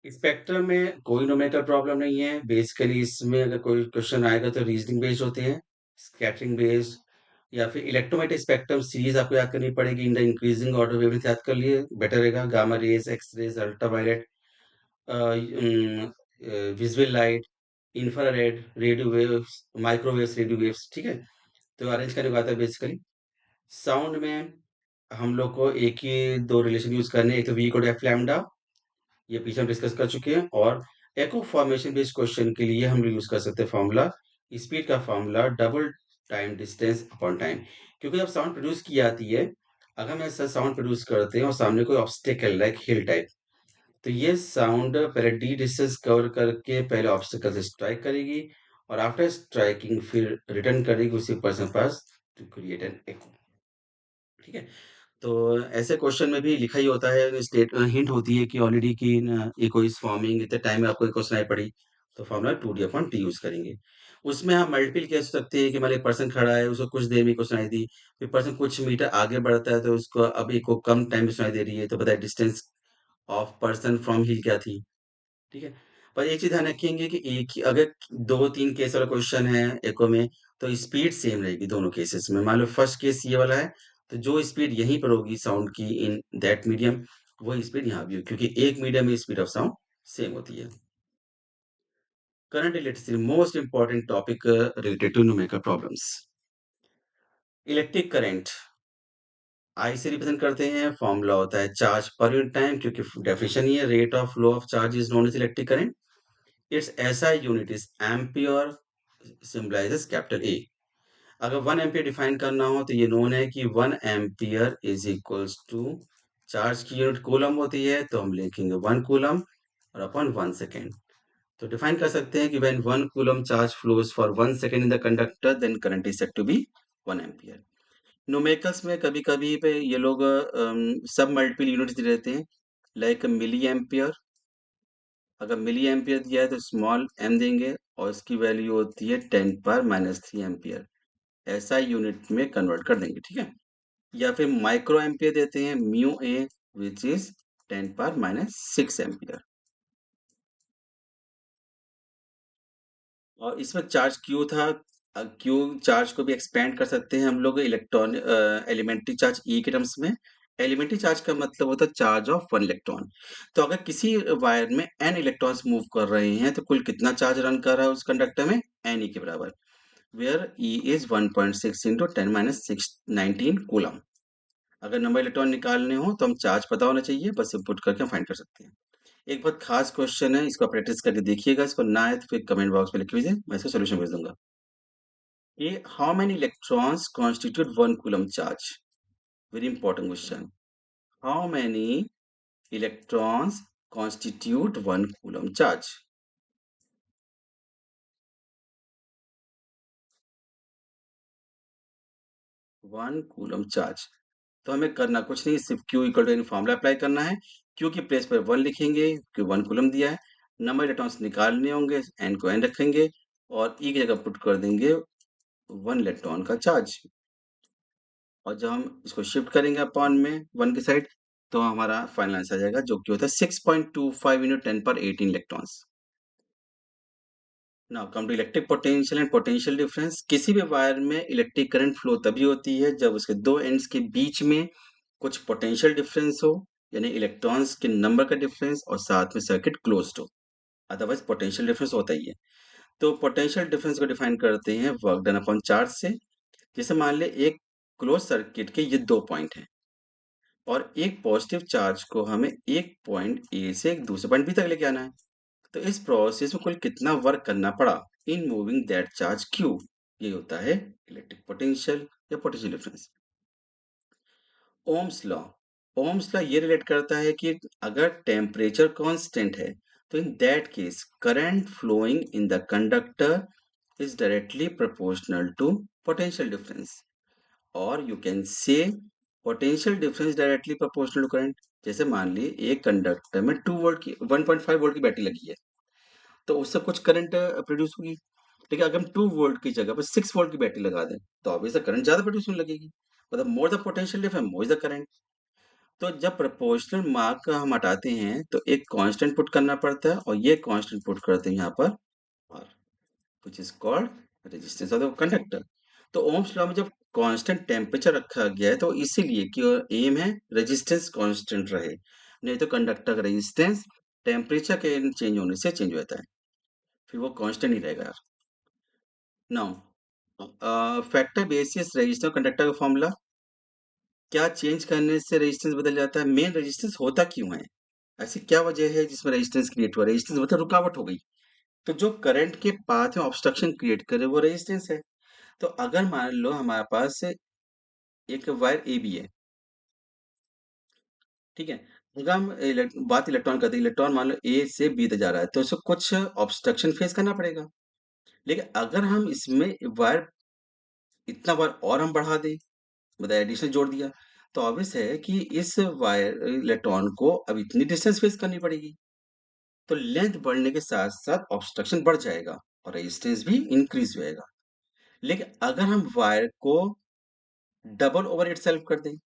Spectrum में कोई न्यूमेरिकल प्रॉब्लम नहीं है। बेसिकली इसमें अगर कोई क्वेश्चन आएगा तो रीजनिंग बेस्ड होते हैं, स्कैटरिंग बेस्ड, या फिर इलेक्ट्रोमैग्नेटिक स्पेक्ट्रम सीरीज आपको याद करनी पड़ेगी। In the increasing order wavelength याद कर लिए बेटर रहेगा। Gamma rays, X rays, ultraviolet, visual light, infrared, radio waves, microwaves, radio waves, ठीक है। तो अरेंज करने को आता है बेसिकली। साउंड में हम लोग को एक ही दो रिलेशन यूज करने हैं, एक तो v equal to F lambda, ये पीछे हम डिस्कस कर चुके हैं, और एको फॉर्मेशन बेस्ड क्वेश्चन के लिए हम लोग यूज कर सकते हैं फॉर्मूला, स्पीड का formula double time distance upon time. क्योंकि जब साउंड प्रोड्यूस की जाती है, अगर हम ऐसा साउंड प्रोड्यूस करते हैं और सामने कोई ऑब्स्टेकल लाइक हिल टाइप, तो ये साउंड पहले डी डिस्टेंस कवर करके पहले ऑब्स्टेकल से स्ट्राइक करेगी, और आफ्टर स्ट्राइकिंग फिर रिटर्न करेगी उसी पर्सन पास टू क्रिएट एन एको, ठीक है। तो ऐसे क्वेश्चन में भी लिखा ही होता है, स्टेट हिंट होती है कि ऑलरेडी की इको इज फॉर्मिंग, इतने टाइम में आपको क्वेश्चन आई पड़ी, तो फॉर्मूला 2D/T यूज करेंगे। उसमें हम मल्टीपल केस हो सकते हैं कि मान लीजिए पर्सन खड़ा है, उसको कुछ देर में क्वेश्चन आई थी, फिर पर्सन कुछ मीटर आगे बढ़ता है तो उसको अब इको कम टाइम में सुनाई दे रही है, तो बताए डिस्टेंस ऑफ पर्सन फ्रॉम हिल क्या थी, ठीक है। पर एक चीज ध्यान रखेंगे कि एक ही अगर 2-3 केस वाला क्वेश्चन है एको में, तो स्पीड सेम रहेगी दोनों केसेस में। मान लो फर्स्ट केस ये वाला है, तो जो स्पीड यहीं पर होगी साउंड की इन दैट मीडियम, वो स्पीड यहाँ भी होगी, क्योंकि एक मीडियम में स्पीड ऑफ साउंड सेम होती है। Current related most important topic related to numerical problems. Electric current I से रिप्रेजेंट करते हैं, फॉर्मूला होता है चार्ज पर यूनिट टाइम, क्योंकि डेफिनेशन ही है rate of flow of charge is known as electric current. Its SI unit is ampere, symbolises capital A. अगर 1 ampere define करना हो तो ये नोन है कि 1 ampere is equals to, charge की यूनिट कूलम होती है तो हम लिखेंगे 1 कूलम और अपॉन 1 सेकेंड। तो डिफाइन कर सकते हैं कि when 1 coulomb charge flows for 1 second in the conductor then current is said to be 1 ampere. Numericals में कभी कभी पे ये लोग सब मल्टीपल यूनिट्स दे देते हैं, लाइक मिली एम्पियर। अगर मिली एम्पियर दिया है तो स्मॉल एम देंगे, और इसकी वैल्यू होती है 10⁻³ एम्पियर, ऐसा यूनिट में कन्वर्ट कर देंगे, ठीक है। या फिर माइक्रो एम्पियर देते हैं, म्यू ए, विच इज 10⁻⁶ और इसमें चार्ज क्यू था। क्यू चार्ज को भी एक्सपेंड कर सकते हैं हम लोग इलेक्ट्रॉन एलिमेंट्री चार्ज ई के टर्म्स में। एलिमेंट्री चार्ज का मतलब होता है चार्ज ऑफ 1 इलेक्ट्रॉन। तो अगर किसी वायर में एन इलेक्ट्रॉन्स मूव कर रहे हैं तो कुल कितना चार्ज रन कर रहा है उस कंडक्टर में, एन ई के बराबर, where e is 1.6 into 10⁻⁻19 coulomb. अगर नंबर इलेक्ट्रॉन निकालने हो तो हम चार्ज पता होना चाहिए, बस इनपुट करके हम फाइंड कर सकते हैं। एक बहुत खास क्वेश्चन है, इसको प्रैक्टिस करके देखिएगा, इसको ना आए तो फिर कमेंट बॉक्स में लिख लीजिए, मैं इसका सोल्यूशन भेज दूंगा। ये how many electrons constitute 1 coulomb charge, very important question. How many electrons constitute 1 coulomb charge? 1 coulomb charge. तो हमें करना कुछ नहीं, सिर्फ Q इक्वल टू यानी फॉर्मूला अप्लाई करना है। Q की प्लेस पर 1 लिखेंगे क्योंकि 1 कूलम दिया है। नंबर इलेक्ट्रॉन्स निकालने होंगे, n को n रखेंगे और E की जगह पुट कर देंगे 1 इलेक्ट्रॉन का चार्ज। और जब हम इसको शिफ्ट करेंगे अपॉन में 1 की साइड, तो हमारा फाइनल आंसर आ जाएगा जो कि होता है 6.25 × 10^18 electrons. Now come to electric potential and potential difference. किसी भी वायर में इलेक्ट्रिक करंट फ्लो तभी होती है जब उसके दो एंड्स के बीच में कुछ पोटेंशियल डिफरेंस हो, यानी इलेक्ट्रॉन्स के नंबर का डिफरेंस और साथ में सर्किट क्लोज्ड हो, अदरवाइज पोटेंशियल डिफरेंस होता ही है। तो पोटेंशियल डिफरेंस को डिफाइन करते हैं वर्क डन अपॉन चार्ज से। जैसे मान ले एक क्लोज सर्किट के ये 2 पॉइंट हैं और एक पॉजिटिव चार्ज को हमें एक पॉइंट ए से एक दूसरे पॉइंट बी तक लेके आना है। तो इस प्रोसेस में कुल कितना वर्क करना पड़ा in moving that charge Q, ये होता है इलेक्ट्रिक पोटेंशियल या potential difference. Ohm's law. Ohm's law ये रिलेट करता है कि अगर टेम्परेचर कांस्टेंट है तो in that case current flowing in the conductor is directly proportional to potential difference, और you can say potential difference directly proportional to current. जैसे मान ली एक कंडक्टर में 2 वोल्ट की 1.5 वोल्ट की बैटरी लगी है, तो उससे कुछ करंट प्रोड्यूस होगी। लेकिन अगर हम 2 वोल्ट की जगह पर 6 वोल्ट की बैटरी लगा दें तो ऑब्वियसली करंट ज्यादा प्रोड्यूस होने लगेगी। मतलब more the potential difference more the current. तो जब प्रोपोर्शनल मार्क हम हटाते हैं तो एक कांस्टेंट पुट करना पड़ता है और ये कांस्टेंट पुट करते हैं यहाँ पर R, which is called resistance of the conductor। तो ओम्स लॉ में जब कांस्टेंट टेम्परेचर रखा गया है तो इसीलिए कि एम है रेजिस्टेंस कांस्टेंट रहे, नहीं तो कंडक्टर का रेजिस्टेंस टेम्परेचर के चेंज होने से चेंज होता है, फिर वो कांस्टेंट ही रहेगा यार। Now factor basis resistance conductor का फॉर्मूला, क्या चेंज करने से रेजिस्टेंस बदल जाता है, मेन रेजिस्टेंस होता क्यों है, ऐसी क्या वजह है जिसमें रेजिस्टेंस क्रिएट हुआ। रेजिस्टेंस मतलब रुकावट हो गई, तो जो करंट के पाथ में ऑब्स्ट्रक्शन क्रिएट करे वो रेजिस्टेंस है। तो अगर मान लो हमारे पास एक वायर ए बी है, ठीक है, अगर हम बात इलेक्ट्रॉन करते हैं, इलेक्ट्रॉन मान लो ए से बी तक जा रहा है तो उसको कुछ ऑब्स्ट्रक्शन फेस करना पड़ेगा। लेकिन अगर हम इसमें वायर इतना बार और हम बढ़ा दें, मतलब एडिशन जोड़ दिया, तो ऑब्वियस है कि इस वायर इलेक्ट्रॉन को अब इतनी डिस्टेंस फेस करनी पड़ेगी। तो लेंथ बढ़ने के साथ साथ ऑब्स्ट्रक्शन बढ़ जाएगा और रेजिस्टेंस भी इंक्रीज हो जाएगा। लेकिन अगर हम वायर को डबल ओवर इटसेल्फ कर दें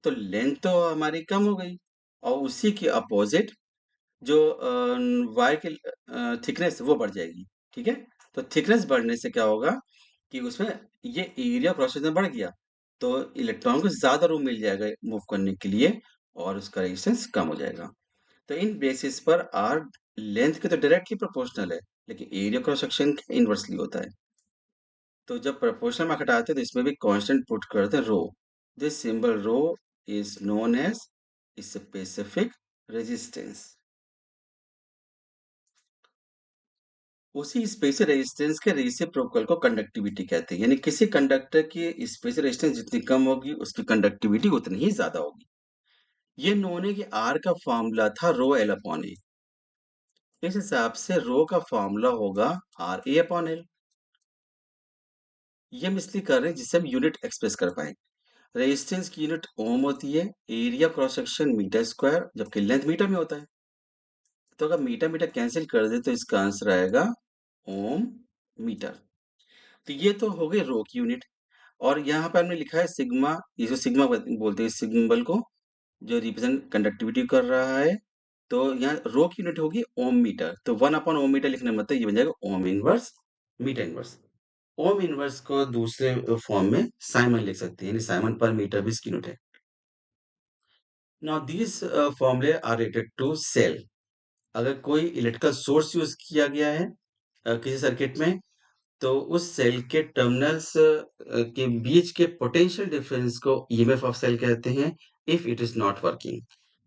तो लेंथ तो हमारी कम हो गई और उसी के अपोजिट जो वायर की थिकनेस वो बढ़ जाएगी। ठीक है, तो थिकनेस बढ़ने से क्या होगा कि उसमें ये एरिया क्रॉस सेक्शन बढ़ गया, तो इलेक्ट्रॉन को ज्यादा रूम मिल जाएगा मूव करने के लिए और उसका रेजिस्टेंस कम हो जाएगा। तो इन बेसिस पर आर लेंथ के तो डायरेक्टली प्रोपोर्शनल है, लेकिन एरिया क्रॉस सेक्शन इनवर्सली होता है। तो जब प्रोपोर्शनल में घटाते हैं तो इसमें भी कांस्टेंट पुट करते हैं rho. This symbol rho is known as specific resistance. उसी स्पेशल रेजिस्टेंस के रेसिप्रोकल को कंडक्टिविटी कहते हैं, यानी किसी कंडक्टर की स्पेशल रेजिस्टेंस जितनी कम होगी उसकी कंडक्टिविटी उतनी ही ज्यादा होगी। ये नोन है कि आर का फॉर्मूला था रो एल अपॉन ए, इस हिसाब से रो का फॉर्मूला होगा आर ए अपॉन एल। ये हम इसलिए कर रहे हैं जिससे हम यूनिट एक्सप्रेस कर पाए। रेजिस्टेंस की यूनिट ओम होती है, area cross section metre square, जबकि लेंथ मीटर में होता है। तो अगर मीटर मीटर कैंसिल कर दे तो इसका आंसर आएगा ओम मीटर। तो ये तो हो गई रो की यूनिट। और यहाँ पर हमने लिखा है सिग्मा, ये जो सिग्मा बोलते हैं इस सिंबल को, जो रिप्रेजेंट कंडक्टिविटी कर रहा है। तो यहाँ रो की यूनिट होगी ओम मीटर, तो 1 अपॉन ओम मीटर लिखने मतलब ये बन जाएगा ohm inverse metre inverse. Ohm inverse को दूसरे फॉर्म में साइमन लिख सकते हैं, यानी साइमन पर मीटर भी इसकी यूनिट है। नाउ दिस फॉर्मूले आर रिलेटेड टू सेल। अगर कोई इलेक्ट्रिकल सोर्स यूज किया गया है किसी सर्किट में, तो उस सेल के टर्मिनल्स के बीच के पोटेंशियल डिफरेंस को ईएमएफ ऑफ सेल कहते हैं if it is not working.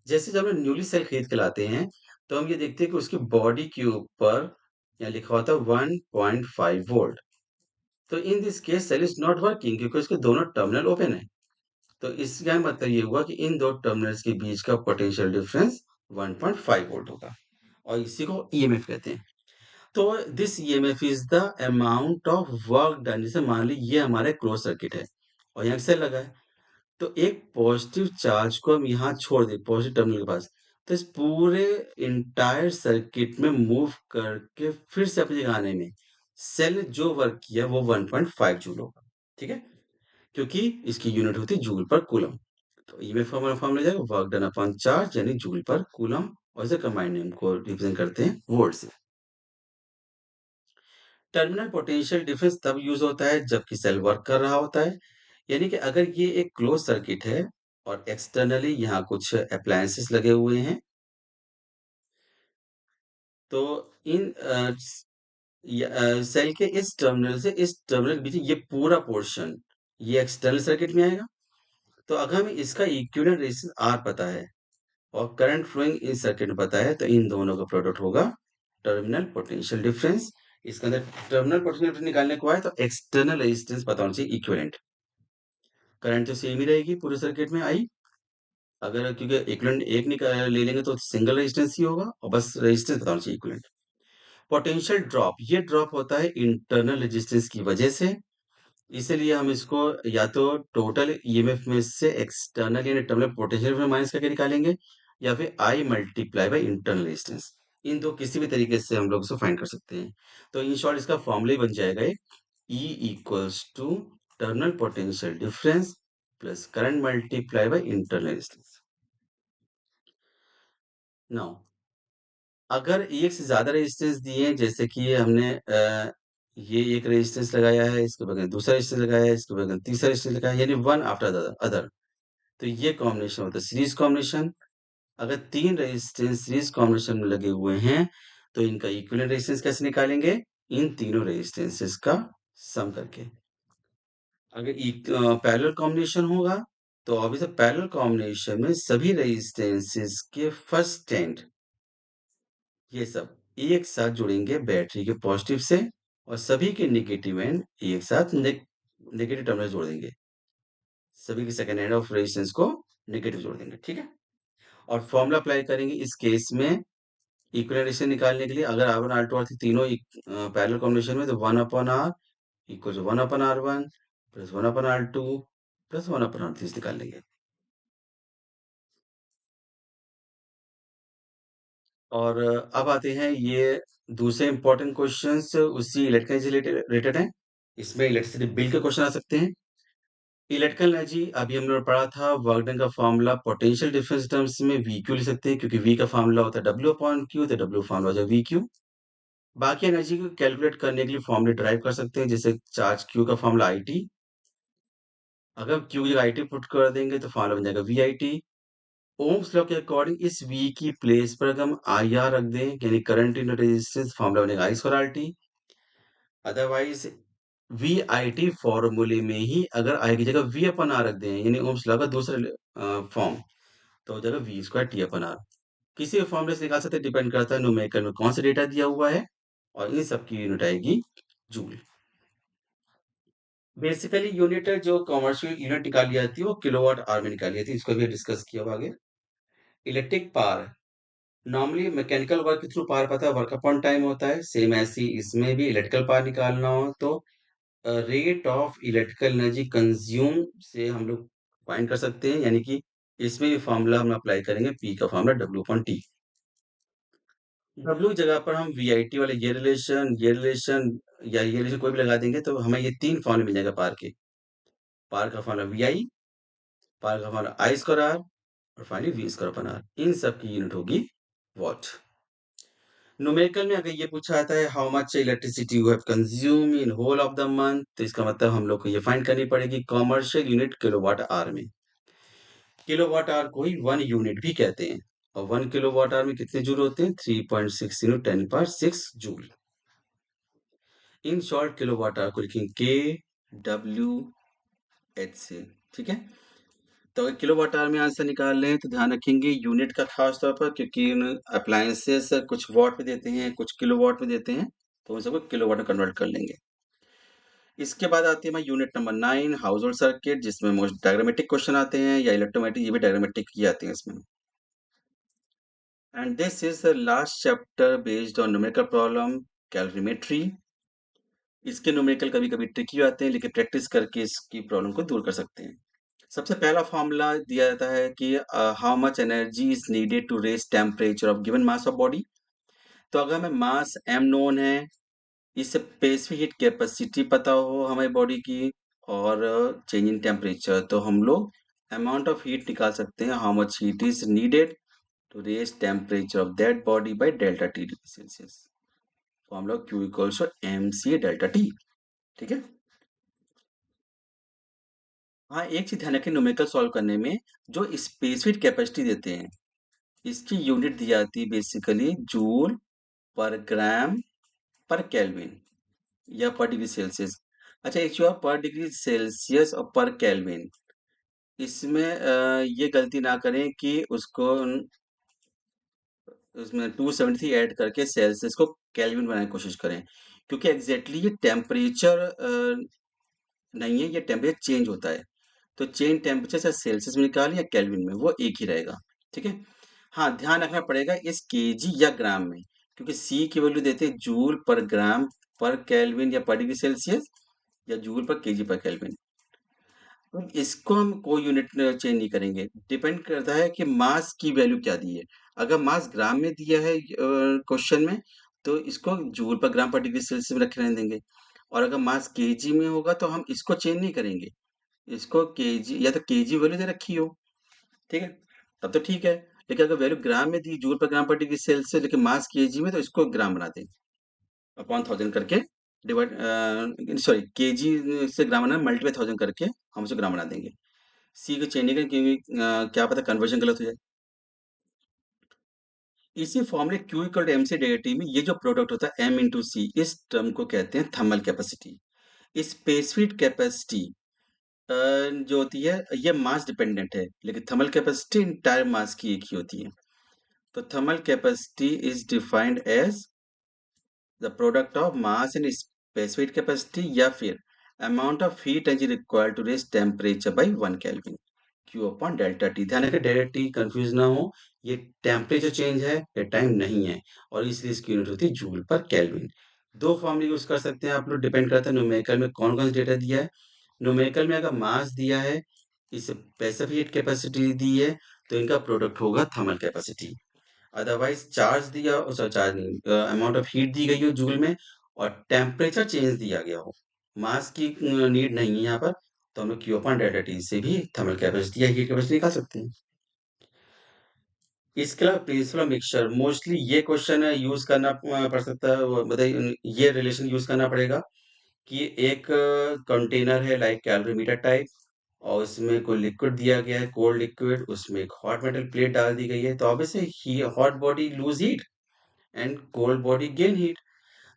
जैसे जब हम न्यूली सेल खरीद के लाते हैं तो हम ये देखते हैं कि उसकी बॉडी के ऊपर यहाँ लिखा होता है 1.5 वोल्ट। तो in this case cell is not working क्योंकि उसके दोनों टर्मिनल ओपन है। तो इसका मतलब ये हुआ कि इन दो टर्मिनल्स के बीच का पोटेंशियल डिफरेंस 1.5 वोल्ट होगा और इसी को ईएमएफ कहते हैं। तो this EMF is the amount of work done. जैसे मान ली ये हमारा क्लोज सर्किट है और यहाँ सेल लगा है। तो एक पॉजिटिव चार्ज को हम यहाँ छोड़ दें पॉजिटिव टर्मिनल के पास, तो इस पूरे इंटायर सर्किट में मूव करके फिर से अपनी जगह आने में सेल ने जो वर्क किया वो 1.5 जूल होगा। ठीक है, क्योंकि इसकी यूनिट होती है जूल पर कूलम। तो ये में फॉर्मूला फॉर्म ले जाएगा वर्क डन अपॉन चार्ज यानी जूल पर कूलम, और इसे कंबाइंड नेम को रिप्रेजेंट करते हैं वोल्ट से। टर्मिनल पोटेंशियल डिफरेंस तब यूज होता है जबकि सेल वर्क कर रहा होता है, यानी कि अगर ये एक क्लोज सर्किट है और एक्सटर्नली यहाँ कुछ अप्लायंसेस लगे हुए हैं, तो इन सेल के इस टर्मिनल से इस टर्मिनल के बीच ये पूरा पोर्शन ये एक्सटर्नल सर्किट में आएगा। तो अगर हमें इसका इक्विवेलेंट रेजिस्टेंस आर पता है और करंट फ्लोइंग इस सर्किट में पता है, तो इन दोनों का प्रोडक्ट होगा टर्मिनल पोटेंशियल डिफरेंस। इसके अंदर टर्मिनल पोटेंशियल डिफरेंस निकालने को आए तो एक्सटर्नल रेजिस्टेंस पता होना चाहिए इक्विवेलेंट। करंट तो सेम ही रहेगी पूरे सर्किट में आई, अगर क्योंकि इक्विवेलेंट एक ले लेंगे तो सिंगल रेजिस्टेंस ही होगा, और बस रेजिस्टेंस पता होना चाहिए इक्विवेलेंट। पोटेंशियल ड्रॉप, ये ड्रॉप होता है इंटरनल रेजिस्टेंस की वजह से, इसीलिए हम इसको या तो टोटल ईएमएफ में से एक्सटर्नल यानी टर्मिनल पोटेंशियल में माइनस करके निकालेंगे, या फिर आई मल्टीप्लाई बाई इंटरनल रेजिस्टेंस। इन दो किसी भी तरीके से हम लोग इसको फाइंड कर सकते हैं। तो इन शॉर्ट इसका फॉर्मूला ही बन जाएगा एक E equals to terminal potential difference plus current multiply by internal resistance. Now अगर एक से ज्यादा रेजिस्टेंस दिए, जैसे कि हमने ये एक रेजिस्टेंस लगाया है, इसके बगैर दूसरा रेजिस्टेंस लगाया है, इसके बगैर तीसरा रेजिस्टेंस लगाया है, यानी वन आफ्टर द अदर, तो ये कॉम्बिनेशन होता है सीरीज कॉम्बिनेशन। अगर तीन रेजिस्टेंस सीरीज कॉम्बिनेशन में लगे हुए हैं, तो इनका इक्विवेलेंट रेजिस्टेंस कैसे निकालेंगे? इन तीनों रेजिस्टेंसेस का सम करके। अगर पैरेलल कॉम्बिनेशन होगा, तो ऑब्वियसली पैरेलल कॉम्बिनेशन में सभी रेजिस्टेंसेस के फर्स्ट एंड ये सब एक साथ जुड़ेंगे बैटरी के पॉजिटिव से, और सभी के नेगेटिव एंड एक साथ नेगेटिव टर्मिनल जोड़ देंगे। सभी के सेकंड एंड ऑफ रेजिस्टेंस को नेगेटिव जोड़ देंगे। ठीक है, और फॉर्मूला अप्लाई करेंगे इस केस में इक्विवेलेंट रेजिस्टेंस निकालने के लिए। अगर R1 R2 R3 तीनों पैरेलल कॉम्बिनेशन में, तो 1/R equal to 1/R1 plus 1/R2 plus 1/R3 निकाल लेंगे। और अब आते हैं ये दूसरे इंपॉर्टेंट क्वेश्चंस उसी इलेक्ट्रिकल से रिलेटेड हैं। इसमें इलेक्ट्रिसिटी बिल के क्वेश्चन आ सकते हैं। इलेक्ट्रिकल एनर्जी अभी हमने पढ़ा था, वर्क डन का फॉर्मूला पोटेंशियल डिफरेंस टर्म्स में वी क्यू लिख सकते हैं, क्योंकि वी का फॉर्मूला होता है डब्ल्यू अपॉन क्यू, तो डब्ल्यू फॉर्मूला हो जाए वी क्यू। बाकी एनर्जी को कैलकुलेट करने के लिए फॉर्मूले ड्राइव कर सकते हैं, जैसे चार्ज क्यू का फॉर्मूला आई टी, अगर क्यू की जगह आई टी पुट कर देंगे तो फॉर्मूला बन जाएगा V I T. Ohm's law के अकॉर्डिंग इस V की प्लेस पर अगर हम IR रख दें, यानी करंट इन रेजिस्टेंस, फॉर्मूला बनेगा I square RT। Otherwise VIT फॉर्मूले में ही अगर I की जगह V अपन R रख दें, यानी ओम्स लॉ का दूसरा फॉर्म, तो हो जाएगा V स्क्वायर T अपन R। किसी भी फॉर्मूले से निकाल सकते हैं, डिपेंड करता है न्यूमेरिकल में कौन सा डेटा दिया हुआ है, और इन सब की यूनिट आएगी जूल। बेसिकली यूनिट जो कॉमर्शियल यूनिट निकाली जाती है वो किलोवाट आवर में निकाली जाती है, इसको भी डिस्कस किया हुआ आगे। Electric power, normally mechanical work के थ्रू पावर पता है वर्क अपॉन टाइम होता है, सेम ऐसे ही इसमें भी इलेक्ट्रिकल पावर निकालना हो तो rate of electrical energy consume से हम लोग फाइंड कर सकते हैं, यानी कि इसमें भी फॉर्मूला हम अप्लाई करेंगे, पी का formula W upon T. W जगह पर हम वी आई टी वाले ये रिलेशन या ये रिलेशन कोई भी लगा देंगे, तो हमें ये तीन फॉर्मूले मिल जाएगा पावर के। पावर का फॉर्मूला वी आई, पावर का फॉर्मूला आई स्क्वायर आर, और finally V square upon R. इन सब की यूनिट होगी वॉट। न्यूमेरिकल में अगर ये पूछा जाता है how much electricity you have consume in whole of the month, तो इसका मतलब हम लोग को ये फाइंड करनी पड़ेगी कॉमर्शियल यूनिट किलोवाट आवर में। किलोवाट आवर को ही 1 यूनिट भी कहते हैं, और 1 किलोवाट आवर में कितने जूल होते हैं? 3.6 into 10⁶ joule. In short kilowatt hour को लिखेंगे के डब्ल्यू एच से। ठीक है, तो अगर किलोवाट आवर में आंसर निकाल लें तो ध्यान रखेंगे यूनिट का खास तौर पर, क्योंकि अप्लायंसेस कुछ वॉट में देते हैं कुछ किलोवाट में देते हैं, तो उन सबको किलोवाट में कन्वर्ट कर लेंगे। इसके बाद आती है unit number 9 house hold circuit, जिसमें मोस्ट डायग्रामेटिक क्वेश्चन आते हैं, या इलेक्ट्रोमैटिक, ये भी डायग्रामेटिक ही आते हैं इसमें। And this is the last chapter based on numerical problem calorimetry. इसके न्यूमेरिकल कभी कभी ट्रिकी आते हैं, लेकिन प्रैक्टिस करके इसकी प्रॉब्लम को दूर कर सकते हैं। सबसे पहला फॉर्मूला दिया जाता है कि how much energy is needed to raise temperature of given mass of body. तो अगर हमें मास m नोन है, इस स्पेसिफिक हीट कैपेसिटी पता हो हमारी बॉडी की, और चेंज इन टेम्परेचर, तो हम लोग अमाउंट ऑफ हीट निकाल सकते हैं, how much heat is needed to raise temperature of that body by delta T degree Celsius. Formula Q equals to m c delta T. ठीक है। हाँ, एक चीज ध्यान रखें, न्यूमेरिकल सॉल्व करने में जो स्पेसिफिक कैपेसिटी देते हैं, इसकी यूनिट दी जाती है बेसिकली जूल पर ग्राम पर केल्विन या पर डिग्री सेल्सियस। अच्छा, एक चीज और, पर डिग्री सेल्सियस और पर केल्विन, इसमें ये गलती ना करें कि उसको उसमें 273 ऐड करके सेल्सियस को केल्विन बनाने की कोशिश करें, क्योंकि एग्जैक्टली ये टेम्परेचर नहीं है, ये टेम्परेचर चेंज होता है। तो चेंज टेम्परेचर से सेल्सियस में निकाल या केल्विन में, वो एक ही रहेगा। ठीक है। हाँ, ध्यान रखना पड़ेगा इस केजी या ग्राम में, क्योंकि सी की वैल्यू देते हैं जूल पर ग्राम पर केल्विन या पर डिग्री सेल्सियस, या जूल पर केजी पर केल्विन। तो इसको हम कोई यूनिट चेंज नहीं करेंगे, डिपेंड करता है कि मास की वैल्यू क्या दी है। अगर मास ग्राम में दिया है क्वेश्चन में, तो इसको जूल पर ग्राम पर डिग्री सेल्सियस में रखे रहने देंगे, और अगर मास केजी में होगा तो हम इसको चेंज नहीं करेंगे, इसको केजी या तो केजी वैल्यू दे रखी हो, ठीक है, तब तो ठीक है। लेकिन अगर वैल्यू ग्राम में दी, जूल पर ग्राम पर डिग्री सेल्सियस, लेकिन मास केजी में, तो इसको ग्राम बना दें, अपॉन 1000 करके डिवाइड, सॉरी, केजी से ग्राम बना, मल्टीप्लाई 1000 करके हम उसे ग्राम बना देंगे। सी को चेंज नहीं करें, क्योंकि क्या पता कन्वर्जन गलत हो जाए। इसी फॉर्मूले Q equal to m c d T में ये जो प्रोडक्ट होता है M इंटू सी, इस टर्म को कहते हैं थर्मल कैपेसिटी। स्पेसिफिक कैपेसिटी जो होती है ये मास डिपेंडेंट है, लेकिन थर्मल कैपेसिटी इंटायर मास की एक ही होती है। तो thermal capacity is defined as the product of mass and specific capacity, या फिर amount of heat energy required to raise temperature by 1 kelvin, Q upon delta T. ध्यान रखें डेल्टा टी कंफ्यूज ना हो, ये टेम्परेचर चेंज है, ये time नहीं है, और इसलिए इसकी यूनिट होती है जूल पर केल्विन। दो फॉर्मूले यूज कर सकते हैं आप लोग, डिपेंड करता है न्यूमेरिकल में कौन कौन सा डेटा दिया है। न्यूमेरिकल में अगर मास दिया है, इस स्पेसिफिक हीट कैपेसिटी दी है, तो इनका प्रोडक्ट होगा थर्मल कैपेसिटी। अदरवाइज चार्ज दिया, सॉरी चार्ज नहीं, अमाउंट ऑफ हीट दी गई हो जूल में, और टेम्परेचर चेंज दिया गया हो, मास की नीड नहीं है यहाँ पर, तो हम लोग क्यू अपॉन डेल्टा टी से भी थर्मल कैपेसिटी या हीट कैपेसिटी निकाल सकते हैं। इसके अलावा प्रिंसिपल मिक्सचर, मोस्टली ये क्वेश्चन यूज करना पड़ सकता है, मतलब ये रिलेशन यूज करना पड़ेगा कि एक कंटेनर है लाइक कैलोरीमीटर टाइप, और उसमें कोई लिक्विड दिया गया है, कोल्ड लिक्विड, उसमें एक हॉट मेटल प्लेट डाल दी गई है, तो obviously hot body lose heat and cold body gain heat.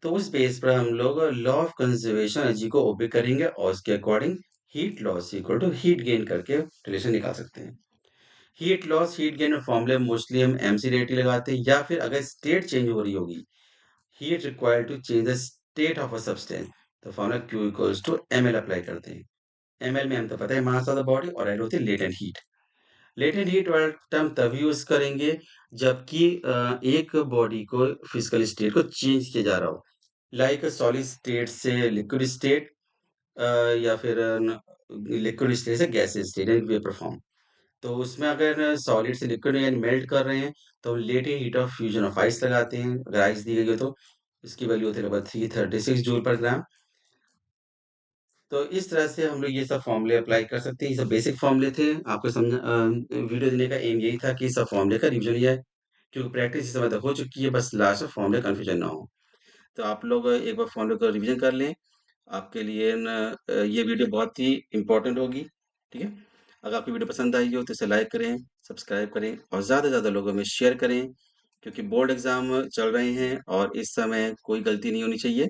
तो उस बेस पर हम लोग लॉ ऑफ कंजर्वेशन एनर्जी को ओबे करेंगे, और उसके according heat loss equal to heat gain करके रिलेशन निकाल सकते हैं। हीट लॉस हीट गेन फॉर्मूले मोस्टली हम एमसी रेटी लगाते हैं, या फिर अगर स्टेट चेंज हो रही होगी, heat required to change the state of a substance, तो formula Q equals to M L apply करते हैं। एमएल में हम तो पता है मास ऑफ द बॉडी, और एल होती है लेटेंट हीट। लेटेंट हीट वाला टर्म तभी यूज करेंगे जबकि एक बॉडी को फिजिकल स्टेट को चेंज किया जा रहा हो, लाइक सॉलिड स्टेट से लिक्विड स्टेट, या फिर लिक्विड स्टेट से गैसेज स्टेट यानी वेपर फॉर्म। तो उसमें अगर सॉलिड से लिक्विड यानी मेल्ट कर रहे हैं, तो latent heat of fusion of ice लगाते हैं, अगर आइस दी गई हो तो इसकी वैल्यू होती है लगभग 336 जूल पर ग्राम। तो इस तरह से हम लोग ये सब फॉर्मूले अप्लाई कर सकते हैं। ये सब बेसिक फॉर्मूले थे, आपको समझ वीडियो देने का एम यही था कि सब फॉर्मूले का रिवीजन लिया है, क्योंकि प्रैक्टिस इस समय तक हो चुकी है, बस लास्ट में फॉर्मूले कंफ्यूजन ना हो। तो आप लोग एक बार फॉर्मूले का रिवीजन कर लें, आपके लिए ये वीडियो बहुत ही इम्पोर्टेंट होगी। ठीक है। अगर आपकी वीडियो पसंद आई हो तो इसे लाइक करें, सब्सक्राइब करें, और ज़्यादा से ज़्यादा लोगों में शेयर करें, क्योंकि बोर्ड एग्जाम चल रहे हैं और इस समय कोई गलती नहीं होनी चाहिए।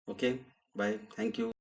Okay, bye, thank you.